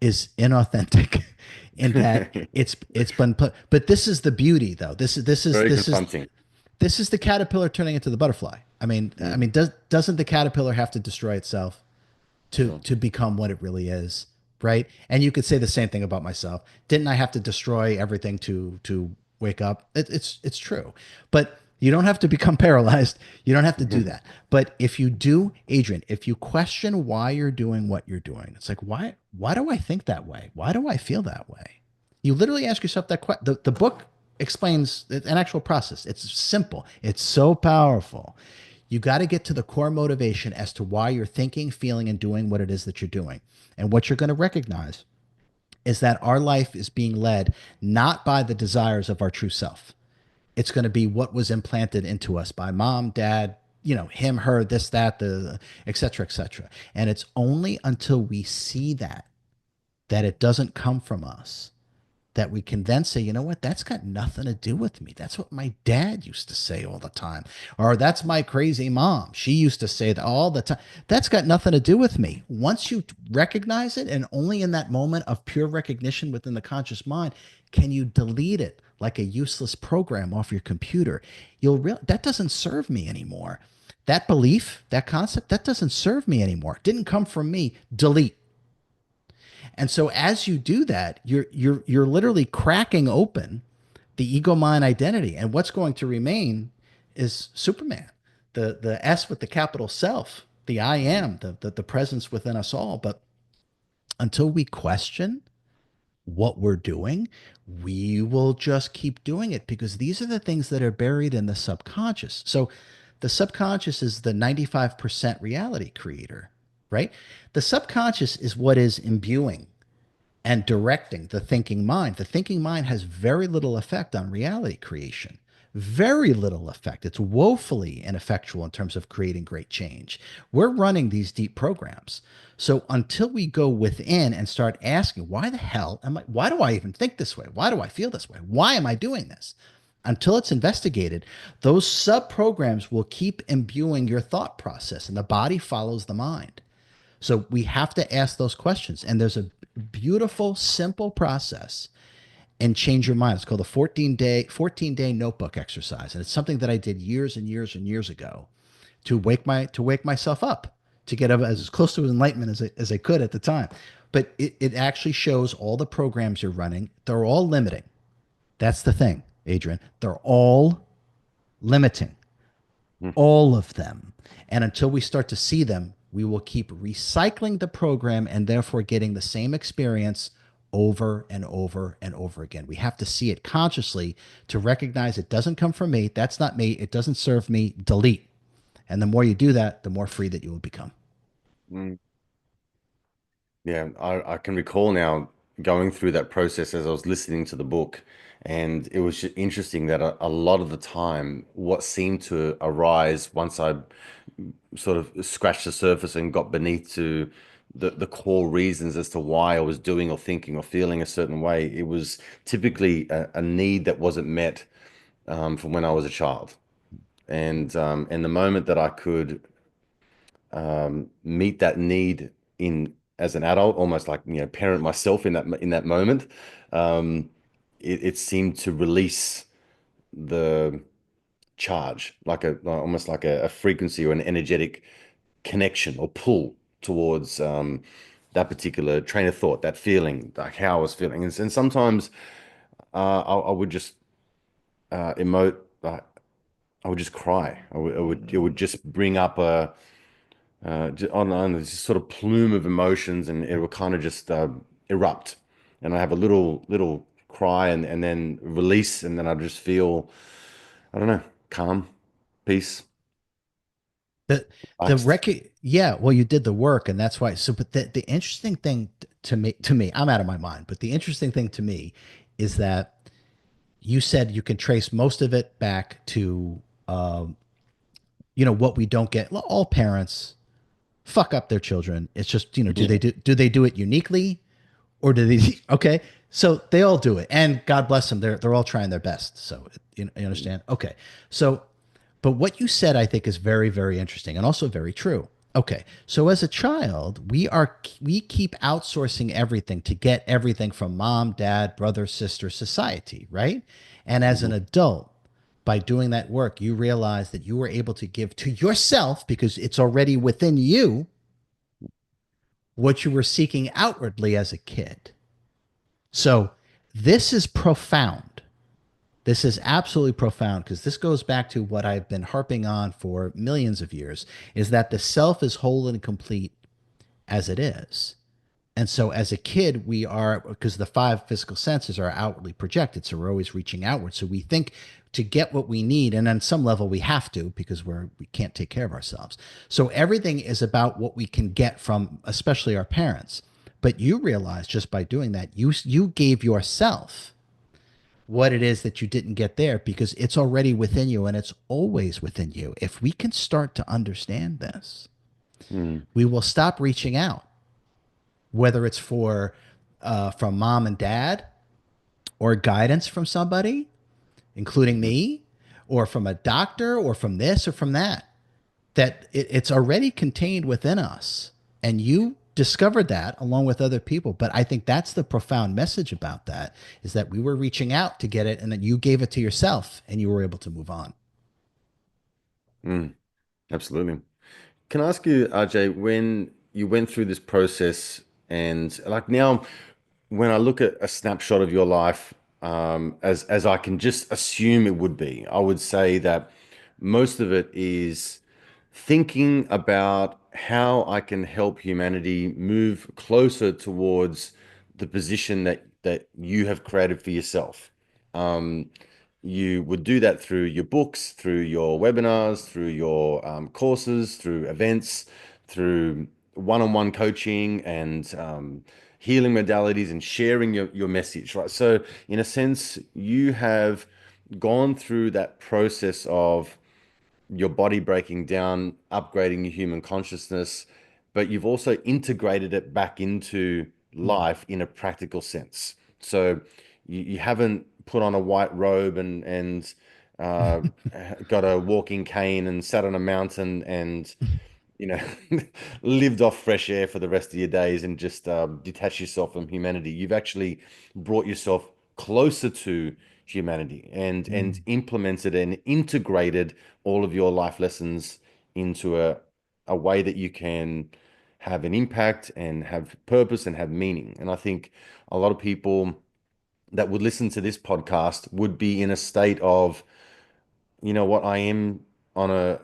is inauthentic in that it's been put. But this is the beauty, though. Very confronting. This is the caterpillar turning into the butterfly. I Mm. mean, doesn't the caterpillar have to destroy itself Sure. to become what it really is, right? And you could say the same thing about myself. Didn't I have to destroy everything to wake up? It's true, but you don't have to become paralyzed. You don't have to do Mhm. that. But if you do, Adrian, if you question why you're doing what you're doing, it's like why do I think that way? Why do I feel that way? You literally ask yourself that question. The book explains an actual process. It's simple. It's so powerful. You got to get to the core motivation as to why you're thinking, feeling, and doing what it is that you're doing. And what you're going to recognize is that our life is being led not by the desires of our true self. It's going to be what was implanted into us by mom, dad, him, her, this, that, the, et cetera, et cetera. And it's only until we see that it doesn't come from us that we can then say, you know what, that's got nothing to do with me. That's what my dad used to say all the time. Or that's my crazy mom. She used to say that all the time. That's got nothing to do with me. Once you recognize it, and only in that moment of pure recognition within the conscious mind, can you delete it like a useless program off your computer. You'll real that doesn't serve me anymore. That belief, that concept, that doesn't serve me anymore. It didn't come from me. Delete. And so as you do that, you're literally cracking open the ego mind identity. And what's going to remain is Superman, the S with the capital self, the I Mm. am, the presence within us all. But until we question what we're doing, we will just keep doing it because these are the things that are buried in the subconscious. So the subconscious is the 95% reality creator, right? The subconscious is what is imbuing and directing the thinking mind. The thinking mind has very little effect on reality creation. Very little effect. It's woefully ineffectual in terms of creating great change. We're running these deep programs. So until we go within and start asking, why the hell am I, why do I even think this way? Why do I feel this way? Why am I doing this? Until it's investigated, those sub programs will keep imbuing your thought process, and the body follows the mind. So we have to ask those questions. And there's a beautiful, simple process and change your mind. It's called the 14-day notebook exercise. And it's something that I did years and years and years ago to wake myself up, to get as close to enlightenment as I could at the time. But it actually shows all the programs you're running. They're all limiting. That's the thing, Adrian. They're all limiting, Mm. all of them. And until we start to see them, we will keep recycling the program and therefore getting the same experience over and over and over again. We have to see it consciously to recognize it doesn't come from me. That's not me. It doesn't serve me. Delete. And the more you do that, the more free that you will become. Mm. Yeah, I can recall now going through that process as I was listening to the book. And it was just interesting that a lot of the time, what seemed to arise once I sort of scratched the surface and got beneath to the core reasons as to why I was doing or thinking or feeling a certain way, it was typically a need that wasn't met from when I was a child. And the moment that I could meet that need in as an adult, almost like parent myself in that moment, um, it seemed to release the charge, almost like a frequency or an energetic connection or pull towards that particular train of thought, that feeling, like how I was feeling. And sometimes I would just emote, I would just cry. It would just bring up on this sort of plume of emotions, and it will kind of just erupt. And I have a little cry, and then release, and then I just feel, I don't know, calm, peace, The relaxed. record, yeah, well, you did the work, and that's why. So, but the interesting thing to me, I'm out of my mind. But the interesting thing to me is that you said you can trace most of it back to, what we don't get. Well, all parents fuck up their children. It's just, Yeah. do they do it uniquely, or do they? Okay, so they all do it, and God bless them. They're all trying their best. So you understand? Okay, so but what you said, I think, is very, very interesting and also very true. Okay, so as a child, we keep outsourcing everything to get everything from mom, dad, brother, sister, society, right? And as an Mhm. adult, by doing that work, you realize that you were able to give to yourself because it's already within you what you were seeking outwardly as a kid. So this is profound. This is absolutely profound because this goes back to what I've been harping on for millions of years is that the self is whole and complete as it is. And so as a kid, we are, because the five physical senses are outwardly projected. So we're always reaching outward. So we think to get what we need, and on some level we have to because we can't take care of ourselves. So everything is about what we can get from especially our parents. But you realize just by doing that, you gave yourself what it is that you didn't get there because it's already within you and it's always within you. If we can start to understand this, Mm. we will stop reaching out, whether it's for from mom and dad or guidance from somebody, including Mhm. me, or from a doctor or from this or from that. That it's already contained within us, and you discovered that along with other people. But I think that's the profound message about that is that we were reaching out to get it, and then you gave it to yourself, and you were able to move on. Mm. Absolutely. Can I ask you, RJ, when you went through this process and like now, when I look at a snapshot of your life, as I can just assume it would be, I would say that most of it is thinking about how I can help humanity move closer towards the position that you have created for yourself. Um, you would do that through your books, through your webinars, through your courses, through events, through one-on-one coaching and healing modalities and sharing your message, right? So, in a sense, you have gone through that process of your body breaking down, upgrading your human consciousness, but you've also integrated it back into Mm. life in a practical sense. So you haven't put on a white robe uh, got a walking cane and sat on a mountain and you know, lived off fresh air for the rest of your days and just detach yourself from humanity. You've actually brought yourself closer to humanity and Mm. implemented and integrated all of your life lessons into a way that you can have an impact and have purpose and have meaning. And I think a lot of people that would listen to this podcast would be in a state of, you know what, I am on a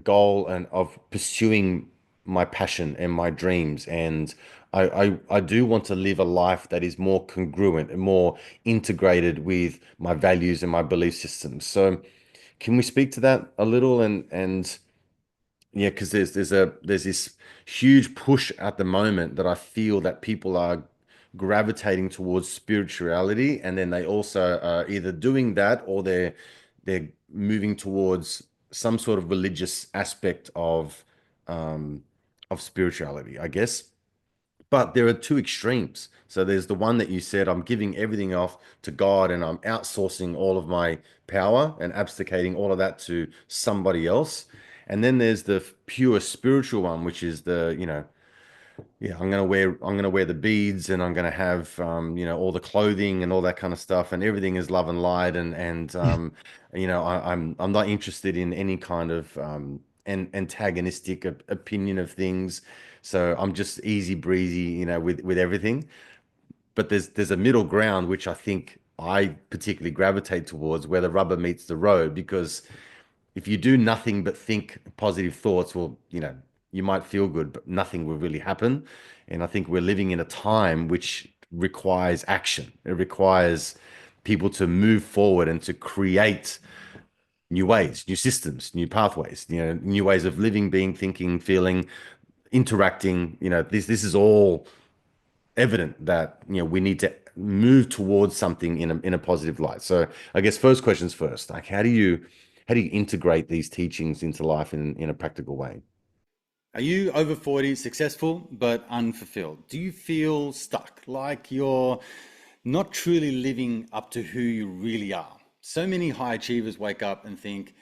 goal and of pursuing my passion and my dreams. And I do want to live a life that is more congruent and more integrated with my values and my belief systems. So can we speak to that a little and Yeah, because there's this huge push at the moment that I feel that people are gravitating towards spirituality, and then they also are either doing that or they're moving towards some sort of religious aspect um of spirituality, I guess. But there are two extremes. So there's the one that you said, I'm giving everything off to God and I'm outsourcing all of my power and abdicating all of that to somebody else. And then there's the pure spiritual one, which is yeah, I'm gonna wear the beads and I'm gonna have all the clothing and all that kind of stuff, and everything is love and light, I'm not interested in any kind of antagonistic opinion of things. So I'm just easy breezy, with everything. But there's a middle ground which I think I particularly gravitate towards, where the rubber meets the road, because if you do nothing but think positive thoughts, well, you might feel good, but nothing will really happen. And I think we're living in a time which requires action. It requires people to move forward and to create new ways, new systems, new pathways, new ways of living, being, thinking, feeling, interacting. This is all evident that we need to move towards something in a positive light. So I guess first questions first, like how do you integrate these teachings into life in a practical way? Are you over 40, successful but unfulfilled? Do you feel stuck, like you're not truly living up to who you really are? So many high achievers wake up and think,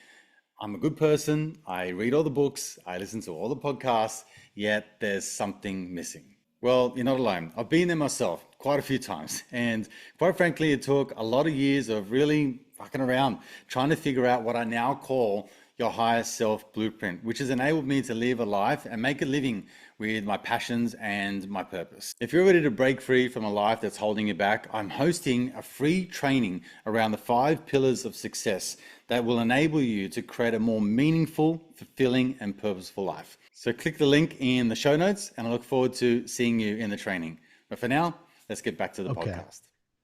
I'm a good person, I read all the books, I listen to all the podcasts, yet there's something missing. Well, you're not alone. I've been there myself quite a few times. And quite frankly, it took a lot of years of really fucking around, trying to figure out what I now call your higher self blueprint, which has enabled me to live a life and make a living with my passions and my purpose. If you're ready to break free from a life that's holding you back, I'm hosting a free training around the 5 pillars of success that will enable you to create a more meaningful, fulfilling, and purposeful life. So click the link in the show notes and I look forward to seeing you in the training. But for now, let's get back to the Okay. podcast.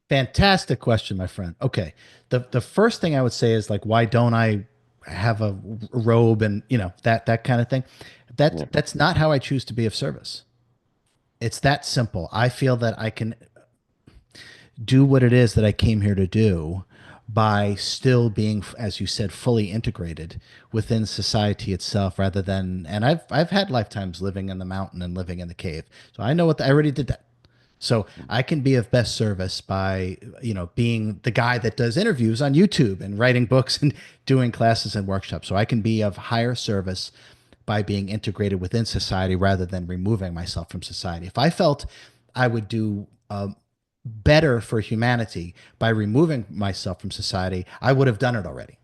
Fantastic question, my friend. Okay. The first thing I would say is like, why don't I have a robe and that kind of thing? Yeah. That's not how I choose to be of service. It's that simple. I feel that I can do what it is that I came here to do by still being, as you said, fully integrated within society itself, rather than. And I've had lifetimes living in the mountain and living in the cave, so I know I already did that. So I can be of best service by, being the guy that does interviews on YouTube and writing books and doing classes and workshops. So I can be of higher service by being integrated within society rather than removing myself from society. If I felt I would do better for humanity by removing myself from society, I would have done it already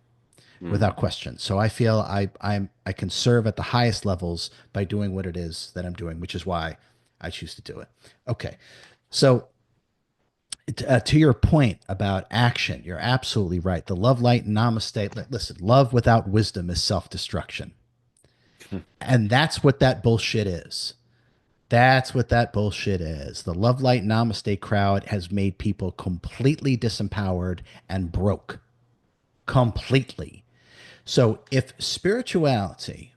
Mm. without question. So I feel I can serve at the highest levels by doing what it is that I'm doing, which is why I choose to do it. Okay. So to your point about action, you're absolutely right. The love light namaste. Listen, love without wisdom is self-destruction. And that's what that bullshit is. That's what that bullshit is. The love light namaste crowd has made people completely disempowered and broke. Completely. So if spirituality,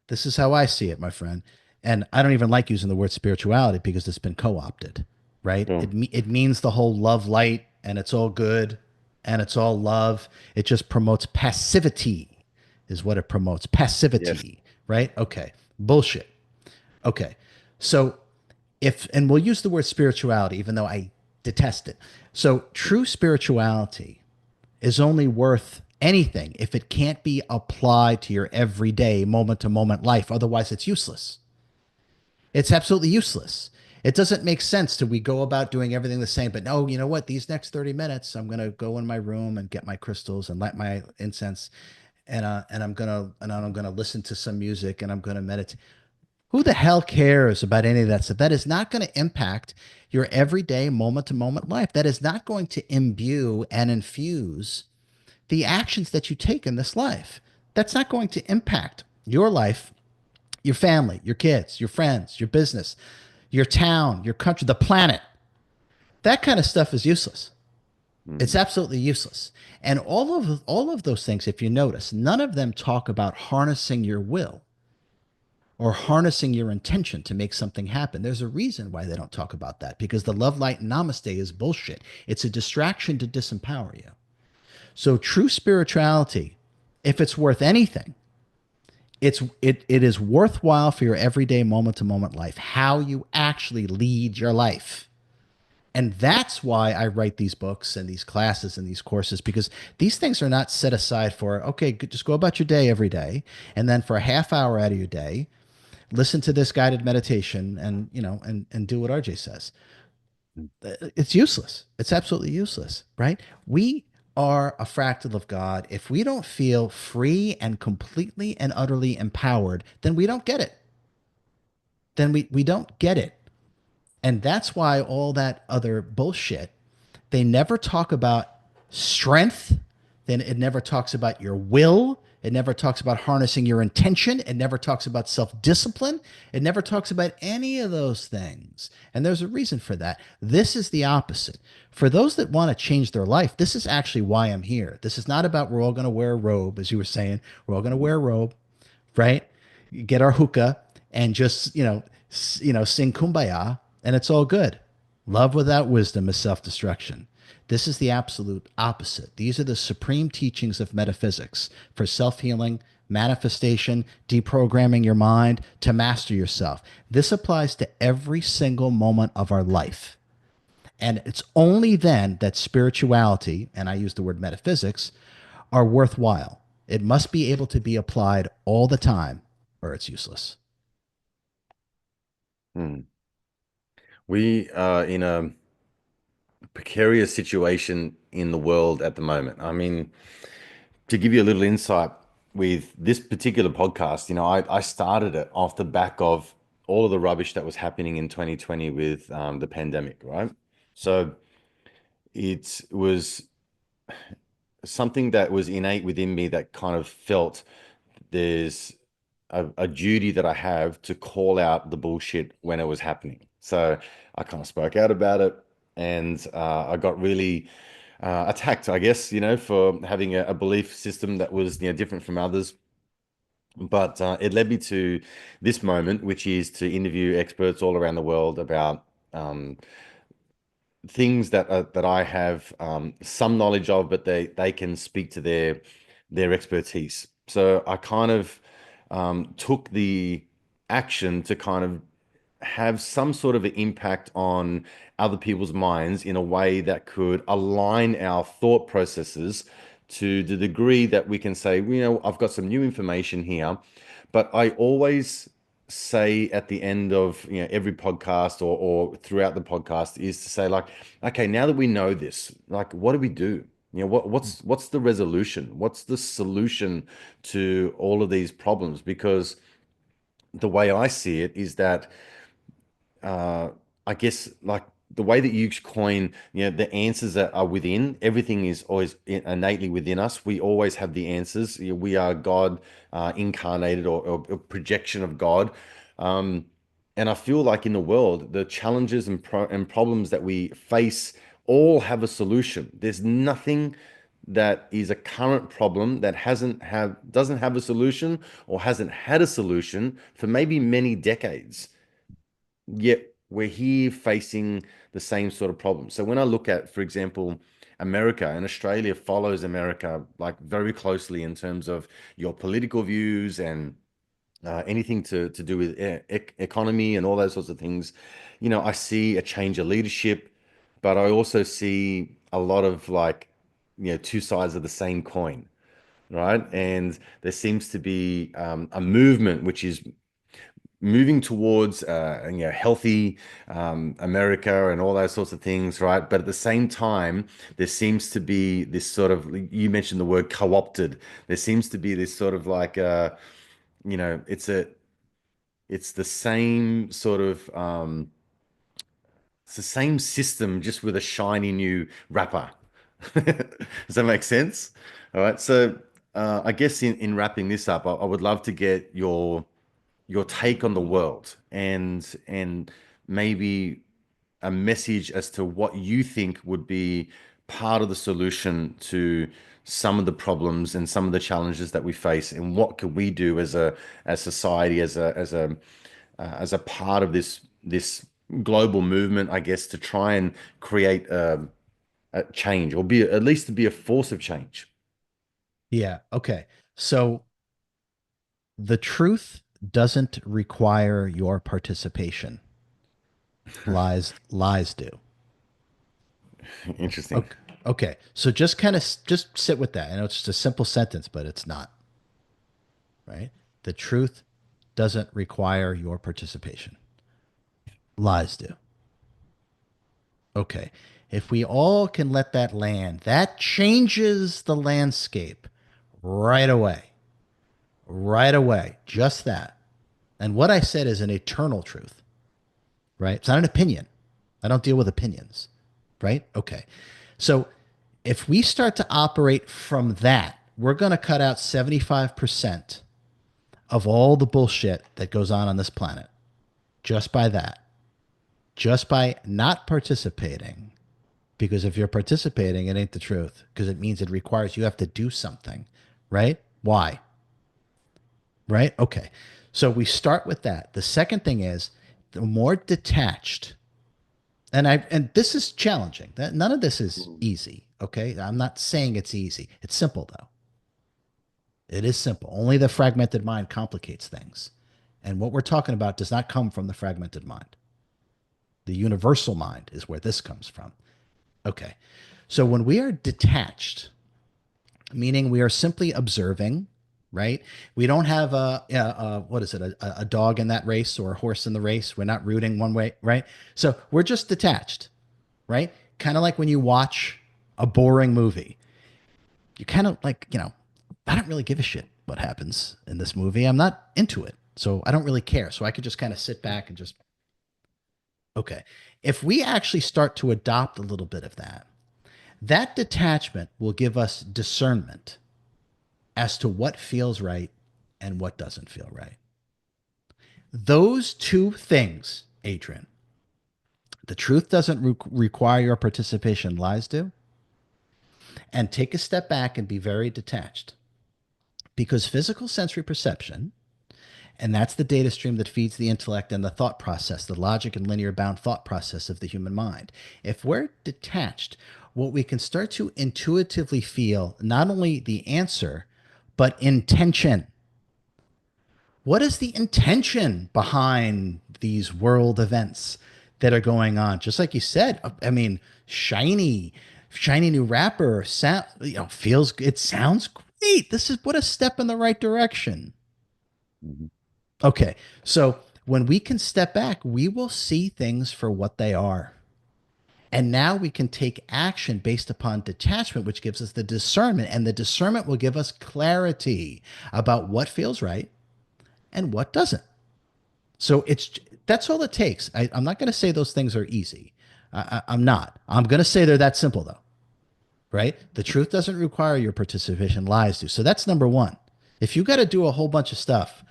this is how I see it, my friend. And I don't even like using the word spirituality because it's been co-opted, right? Sure. It means the whole love light and it's all good and it's all love. It just promotes passivity, is what it promotes. Yes. Passivity, right? Okay. Bullshit. Okay. So and we'll use the word spirituality, even though I detest it. So true spirituality is only worth anything if it can't be applied to your everyday moment to moment life. Otherwise, it's useless. It's absolutely useless. It doesn't make sense to we go about doing everything the same, but no, you know what? These next 30 minutes, I'm gonna go in my room and get my crystals and light my incense, and I'm gonna listen to some music and I'm gonna meditate. Who the hell cares about any of that stuff? That is not going to impact your everyday moment to moment life. That is not going to imbue and infuse the actions that you take in this life. That's not going to impact your life, your family, your kids, your friends, your business, your town, your country, the planet. That kind of stuff is useless. It's Mm. absolutely useless. And all of those things, if you notice, none of them talk about harnessing your will. or harnessing your intention to make something happen. There's a reason why they don't talk about that, because the love, light, and namaste is bullshit. It's a distraction to disempower you. So true spirituality, if it's worth anything, it is worthwhile for your everyday moment to moment life, how you actually lead your life. And that's why I write these books and these classes and these courses, because these things are not set aside for, okay, just go about your day every day. And then for a half hour out of your day, listen to this guided meditation and, and do what RJ says. It's useless. It's absolutely useless, right? We are a fractal of God. If we don't feel free and completely and utterly empowered, then we don't get it. Then we don't get it. And that's why all that other bullshit, they never talk about strength. Then it never talks about your will. It never talks about harnessing your intention. It never talks about self discipline. It never talks about any of those things. And there's a reason for that. This is the opposite. For those that want to change their life, this is actually why I'm here. This is not about we're all going to wear a robe, as you were saying. We're all going to wear a robe, right? Get our hookah and just, sing kumbaya, and it's all good. Love without wisdom is self-destruction. This is the absolute opposite. These are the supreme teachings of metaphysics for self-healing, manifestation, deprogramming your mind to master yourself. This applies to every single moment of our life. And it's only then that spirituality, and I use the word metaphysics, are worthwhile. It must be able to be applied all the time or it's useless. Hmm. We are in a precarious situation in the world at the moment. I mean, to give you a little insight with this particular podcast, I started it off the back of all of the rubbish that was happening in 2020 with the pandemic, right? So it was something that was innate within me that kind of felt there's a duty that I have to call out the bullshit when it was happening. So I kind of spoke out about it, and I got really attacked, I guess, for having a belief system that was, different from others. But it led me to this moment, which is to interview experts all around the world about things that I have some knowledge of, but they can speak to their expertise. So I kind of took the action to kind of have some sort of an impact on other people's minds in a way that could align our thought processes to the degree that we can say, I've got some new information here, but I always say at the end of every podcast or throughout the podcast is to say, like, okay, now that we know this, like, what do we do? What's the resolution? What's the solution to all of these problems? Because the way I see it is that I guess, like, the way that you coin, the answers that are within, everything is always innately within us. We always have the answers. We are God incarnated, or a projection of God. Um, and I feel like in the world, the challenges and problems that we face all have a solution. There's nothing that is a current problem that doesn't have a solution, or hasn't had a solution for maybe many decades, yet we're here facing the same sort of problem. So when I look at, for example, America, and Australia follows America like very closely in terms of your political views and anything to do with economy and all those sorts of things. I see a change of leadership, but I also see a lot of, like, two sides of the same coin, right? And there seems to be a movement which is moving towards healthy America and all those sorts of things, right? But at the same time, there seems to be this sort of, you mentioned the word co-opted. There seems to be this sort of like it's the same sort of it's the same system, just with a shiny new wrapper. Does that make sense? All right. So I guess in wrapping this up, I would love to get your take on the world, and maybe a message as to what you think would be part of the solution to some of the problems and some of the challenges that we face, and what can we do as a as society, as a part of this global movement, I guess, to try and create a change, or be at least to be a force of change. Yeah. Okay. So the truth doesn't require your participation. Lies do. Interesting. Okay. Okay. So just kind of just sit with that. I know it's just a simple sentence, but it's not, right? The truth doesn't require your participation. Lies do. Okay. If we all can let that land, that changes the landscape right away. Right away. Just that. And what I said is an eternal truth, right? It's not an opinion. I don't deal with opinions, right? Okay. So if we start to operate from that, we're going to cut out 75% of all the bullshit that goes on this planet just by that, just by not participating. Because if you're participating, it ain't the truth, because it means it requires you have to do something, right? Why? Right? Okay. So we start with that. The second thing is the more detached, and this is challenging. That none of this is easy. Okay. I'm not saying it's easy. It's simple though. It is simple. Only the fragmented mind complicates things. And what we're talking about does not come from the fragmented mind. The universal mind is where this comes from. Okay. So when we are detached, meaning we are simply observing, right? We don't have what is it, a dog in that race or a horse in the race. We're not rooting one way, right? So we're just detached, right? Kind of like when you watch a boring movie, you kind of like, I don't really give a shit what happens in this movie. I'm not into it. So I don't really care. So I could just kind of sit back and just, okay. If we actually start to adopt a little bit of that, that detachment will give us discernment as to what feels right and what doesn't feel right. Those two things, Adrian, the truth doesn't require your participation, lies do. And take a step back and be very detached. Because physical sensory perception, and that's the data stream that feeds the intellect and the thought process, the logic and linear bound thought process of the human mind. If we're detached, what we can start to intuitively feel not only the answer, but intention. What is the intention behind these world events that are going on? Just like you said, I mean, shiny new rapper sound, feels, it sounds great. This is what a step in the right direction. Mhm. Okay. So when we can step back, we will see things for what they are. And now we can take action based upon detachment, which gives us the discernment. And the discernment will give us clarity about what feels right and what doesn't. So that's all it takes. I'm not going to say those things are easy. I'm not. I'm going to say they're that simple though, right? The truth doesn't require your participation, lies do. So that's number one. If you got to do a whole bunch of stuff,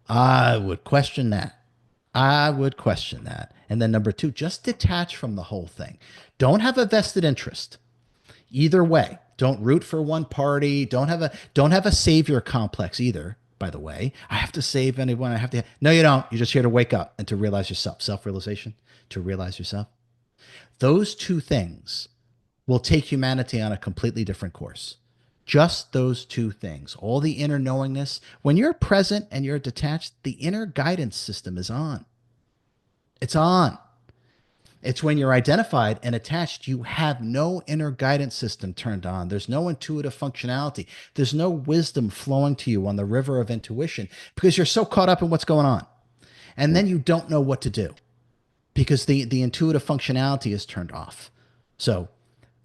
I would question that. I would question that. And then number two, just detach from the whole thing. Don't have a vested interest. Either way, don't root for one party. Don't have a savior complex either. By the way, I have to save anyone. I have to. No, you don't. You're just here to wake up and to realize yourself. Self-realization, to realize yourself. Those two things will take humanity on a completely different course. Just those two things. All the inner knowingness. When you're present and you're detached, the inner guidance system is on. It's on. It's when you're identified and attached, you have no inner guidance system turned on. There's no intuitive functionality. There's no wisdom flowing to you on the river of intuition because you're so caught up in what's going on. And then you don't know what to do because the intuitive functionality is turned off. So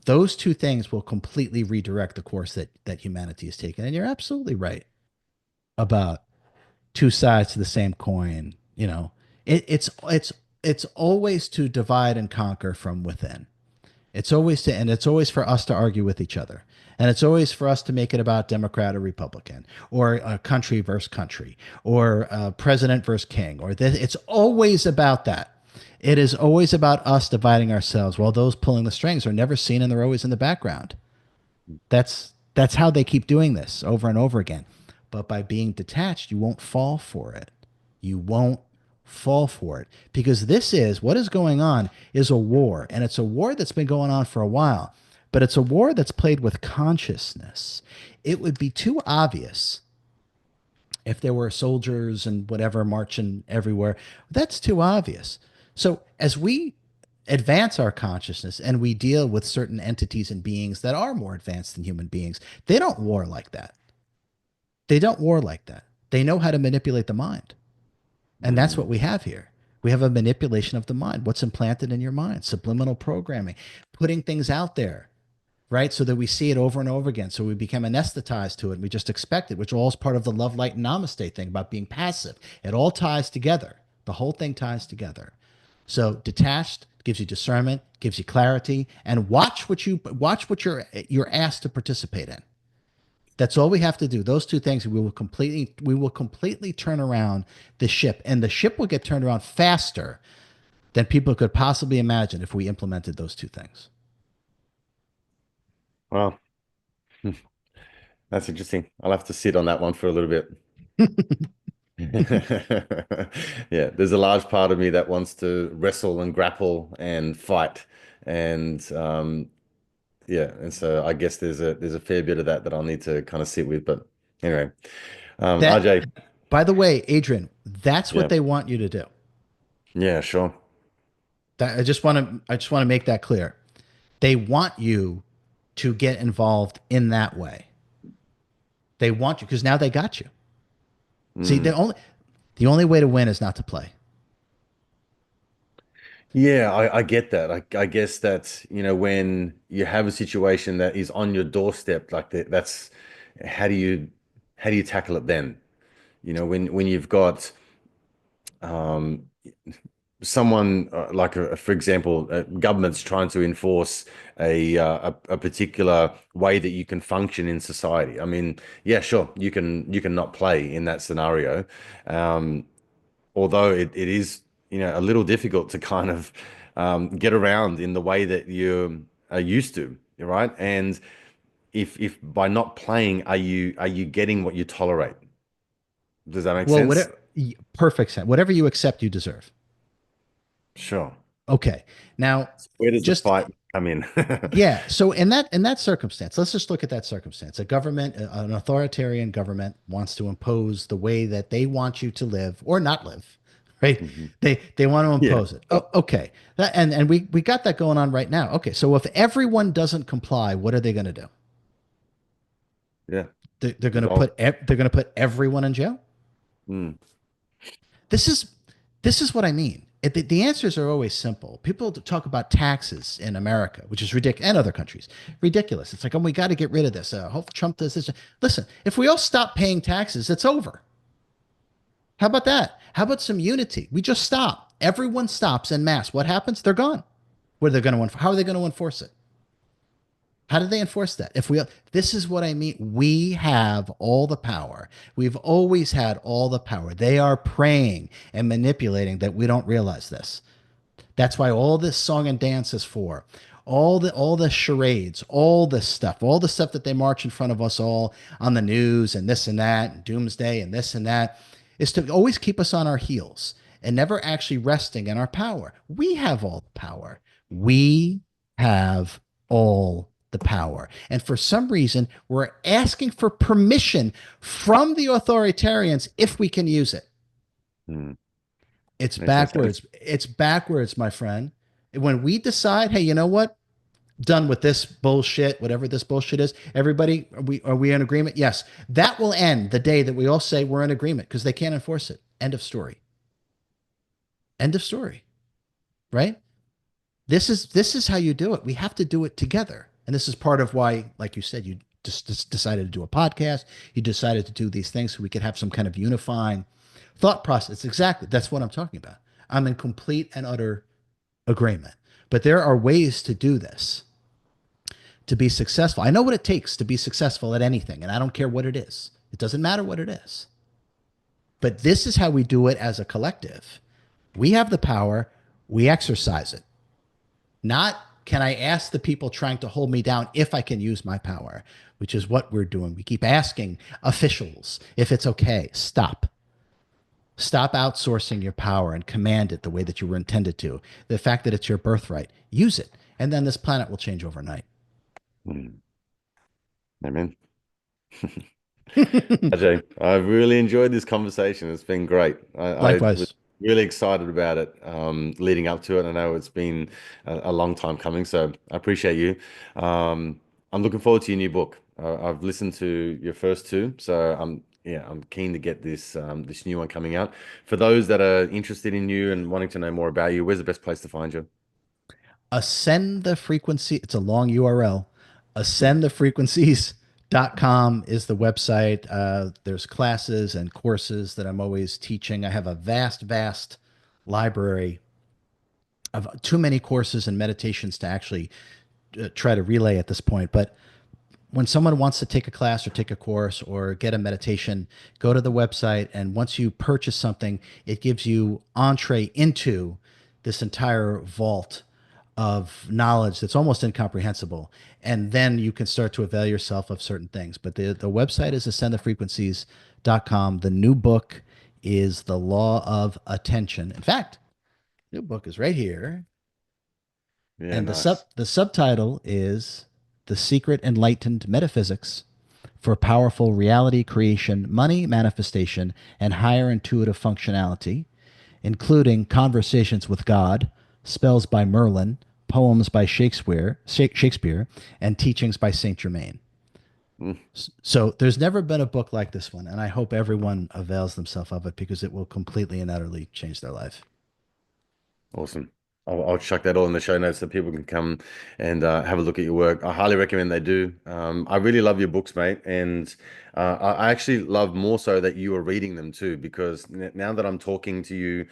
those two things will completely redirect the course that humanity has taken. And you're absolutely right about two sides to the same coin. It's always to divide and conquer from within. It's always for us to argue with each other. And it's always for us to make it about Democrat or Republican or country versus country or president versus king or this. It's always about that. It is always about us dividing ourselves while those pulling the strings are never seen and they're always in the background. That's That's how they keep doing this over and over again. But by being detached, you won't fall for it. You won't fall for it because this is what is going on is a war, and it's a war that's been going on for a while, but it's a war that's played with consciousness. It would be too obvious if there were soldiers and whatever marching everywhere. That's too obvious. So as we advance our consciousness and we deal with certain entities and beings that are more advanced than human beings, they don't war like that. They don't war like that. They know how to manipulate the mind. And that's what Mm. we have here. We have a manipulation of the mind. What's implanted in your mind? Subliminal programming, putting things out there, right? So that we see it over and over again. So we become anesthetized to it and we just expect it, which all is part of the love, light, and namaste thing about being passive. It all ties together. The whole thing ties together. So detached gives you discernment, gives you clarity, and watch what you're asked to participate in. That's all we have to do. Those two things, we will completely turn around the ship, and the ship will get turned around faster than people could possibly imagine if we implemented those two things. Well, that's interesting. I'll have to sit on that one for a little bit. Yeah, there's a large part of me that wants to wrestle and grapple and fight, and yeah, and so I guess there's a fair bit of that that I'll need to kind of sit with. But anyway, That, RJ, by the way, Adrian, that's what yeah, they want you to do. yeah, sure. I just want to make that clear. They want you to get involved in that way. They want you because now they got you. See, Mm. the only way to win is not to play. Yeah, I get that. I guess that, when you have a situation that is on your doorstep, like that's how do you how do you tackle it then? When you've got um, someone like, for example, government's trying to enforce a particular way that you can function in society. I mean, yeah, sure, you can not play in that scenario. Um, Although it is, a little difficult to kind of get around in the way that you are used to, right? And if by not playing, are you getting what you tolerate? Does that make Well, sense? whatever, perfect sense. Whatever you accept, you deserve. Sure. Okay. Now, Where does the just fight come in? yeah. So in that circumstance, let's just look at that circumstance. A government, an authoritarian government, wants to impose the way that they want you to live or not live, right? Mhm. They want to Yeah. impose it. Oh, okay. And we got that going on right now. Okay. So if everyone doesn't comply, what are they going to do? Yeah. They're going to Dissolve. put everyone in jail. Mm. This is this is what I mean. The answers are always simple. People talk about taxes in America, which is ridiculous, and other countries, ridiculous. It's like, oh, we got to get rid of this. Hope Trump does this. Listen, if we all stop paying taxes, it's over. How about that? How about some unity? We just stop. Everyone stops en masse. What happens? They're gone. What are they going to? How are they going to enforce it? How do they enforce that? If we, this is what I mean. We have all the power. We've always had all the power. They are praying and manipulating that we don't realize this. That's why all this song and dance is for. All the charades, all the stuff that they march in front of us all on the news and this and that, and doomsday and this and that, is to always keep us on our heels and never actually resting in our power. We have all the power. We have all the power. And for some reason, we're asking for permission from the authoritarians if we can use it. Mm. It's Makes no sense. backwards. It's backwards, my friend. When we decide, hey, you know what? Done with this bullshit, whatever this bullshit is. Everybody, are we in agreement? Yes. That will end the day that we all say we're in agreement because they can't enforce it. End of story. End of story. Right? This is how you do it. We have to do it together. And this is part of why, like you said, you just decided to do a podcast. You decided to do these things so we could have some kind of unifying thought process. Exactly. That's what I'm talking about. I'm in complete and utter agreement. But there are ways to do this to be successful. I know what it takes to be successful at anything, and I don't care what it is. It doesn't matter what it is. But this is how we do it as a collective. We have the power, we exercise it. Not can I ask the people trying to hold me down if I can use my power? Which is what we're doing. We keep asking officials if it's okay. Stop. Stop outsourcing your power and command it the way that you were intended to. The fact that it's your birthright, use it. And then this planet will change overnight. Mm. Amen. Ajay, I've really enjoyed this conversation. It's been great. I was Likewise. really excited about it leading up to it. I know it's been a long time coming, so I appreciate you. I'm looking forward to your new book. I've listened to your first two, so I'm keen to get this new one coming out. For those that are interested in you and wanting to know more about you, where's the best place to find you? Ascend the frequency. It's a long URL. Mm. Ascendthefrequencies.com is the website. There's classes and courses that I'm always teaching. I have a vast library of too many courses and meditations to actually try to relay at this point. But when someone wants to take a class or take a course or get a meditation, go to the website. And once you purchase something, it gives you entree into this entire vault of knowledge that's almost incomprehensible. And then you can start to avail yourself of certain things. But the website is ascendthefrequencies.com. The new book is The Law of Attention. In fact, new book is right here. Yeah, And nice. the subtitle is The Secret Enlightened Metaphysics for Powerful Reality Creation, Money Manifestation, and Higher Intuitive Functionality, including conversations with God, spells by Merlin, poems by Shakespeare, and teachings by Saint Germain. Mm. So there's never been a book like this one, and I hope everyone avails themselves of it because it will completely and utterly change their life. Awesome. I'll chuck that all in the show notes so people can come and have a look at your work. I highly recommend they do. I really love your books, mate, and I actually love more so that you are reading them too, because now that I'm talking to you,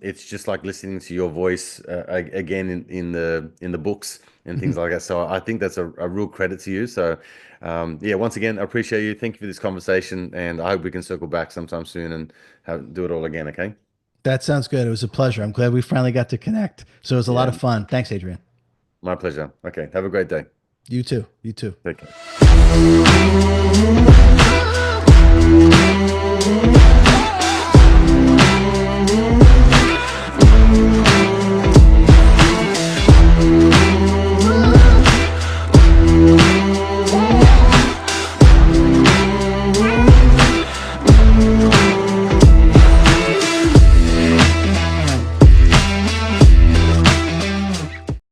it's just like listening to your voice again in the books and things like that. So I think that's a real credit to you. So yeah, once again, I appreciate you. Thank you for this conversation, and I hope we can circle back sometime soon and do it all again. Okay? That sounds good. It was a pleasure. I'm glad we finally got to connect. So it was a lot Yeah. of fun. Thanks, Adrian. My pleasure. Okay. Have a great day. You too. You too. Take care.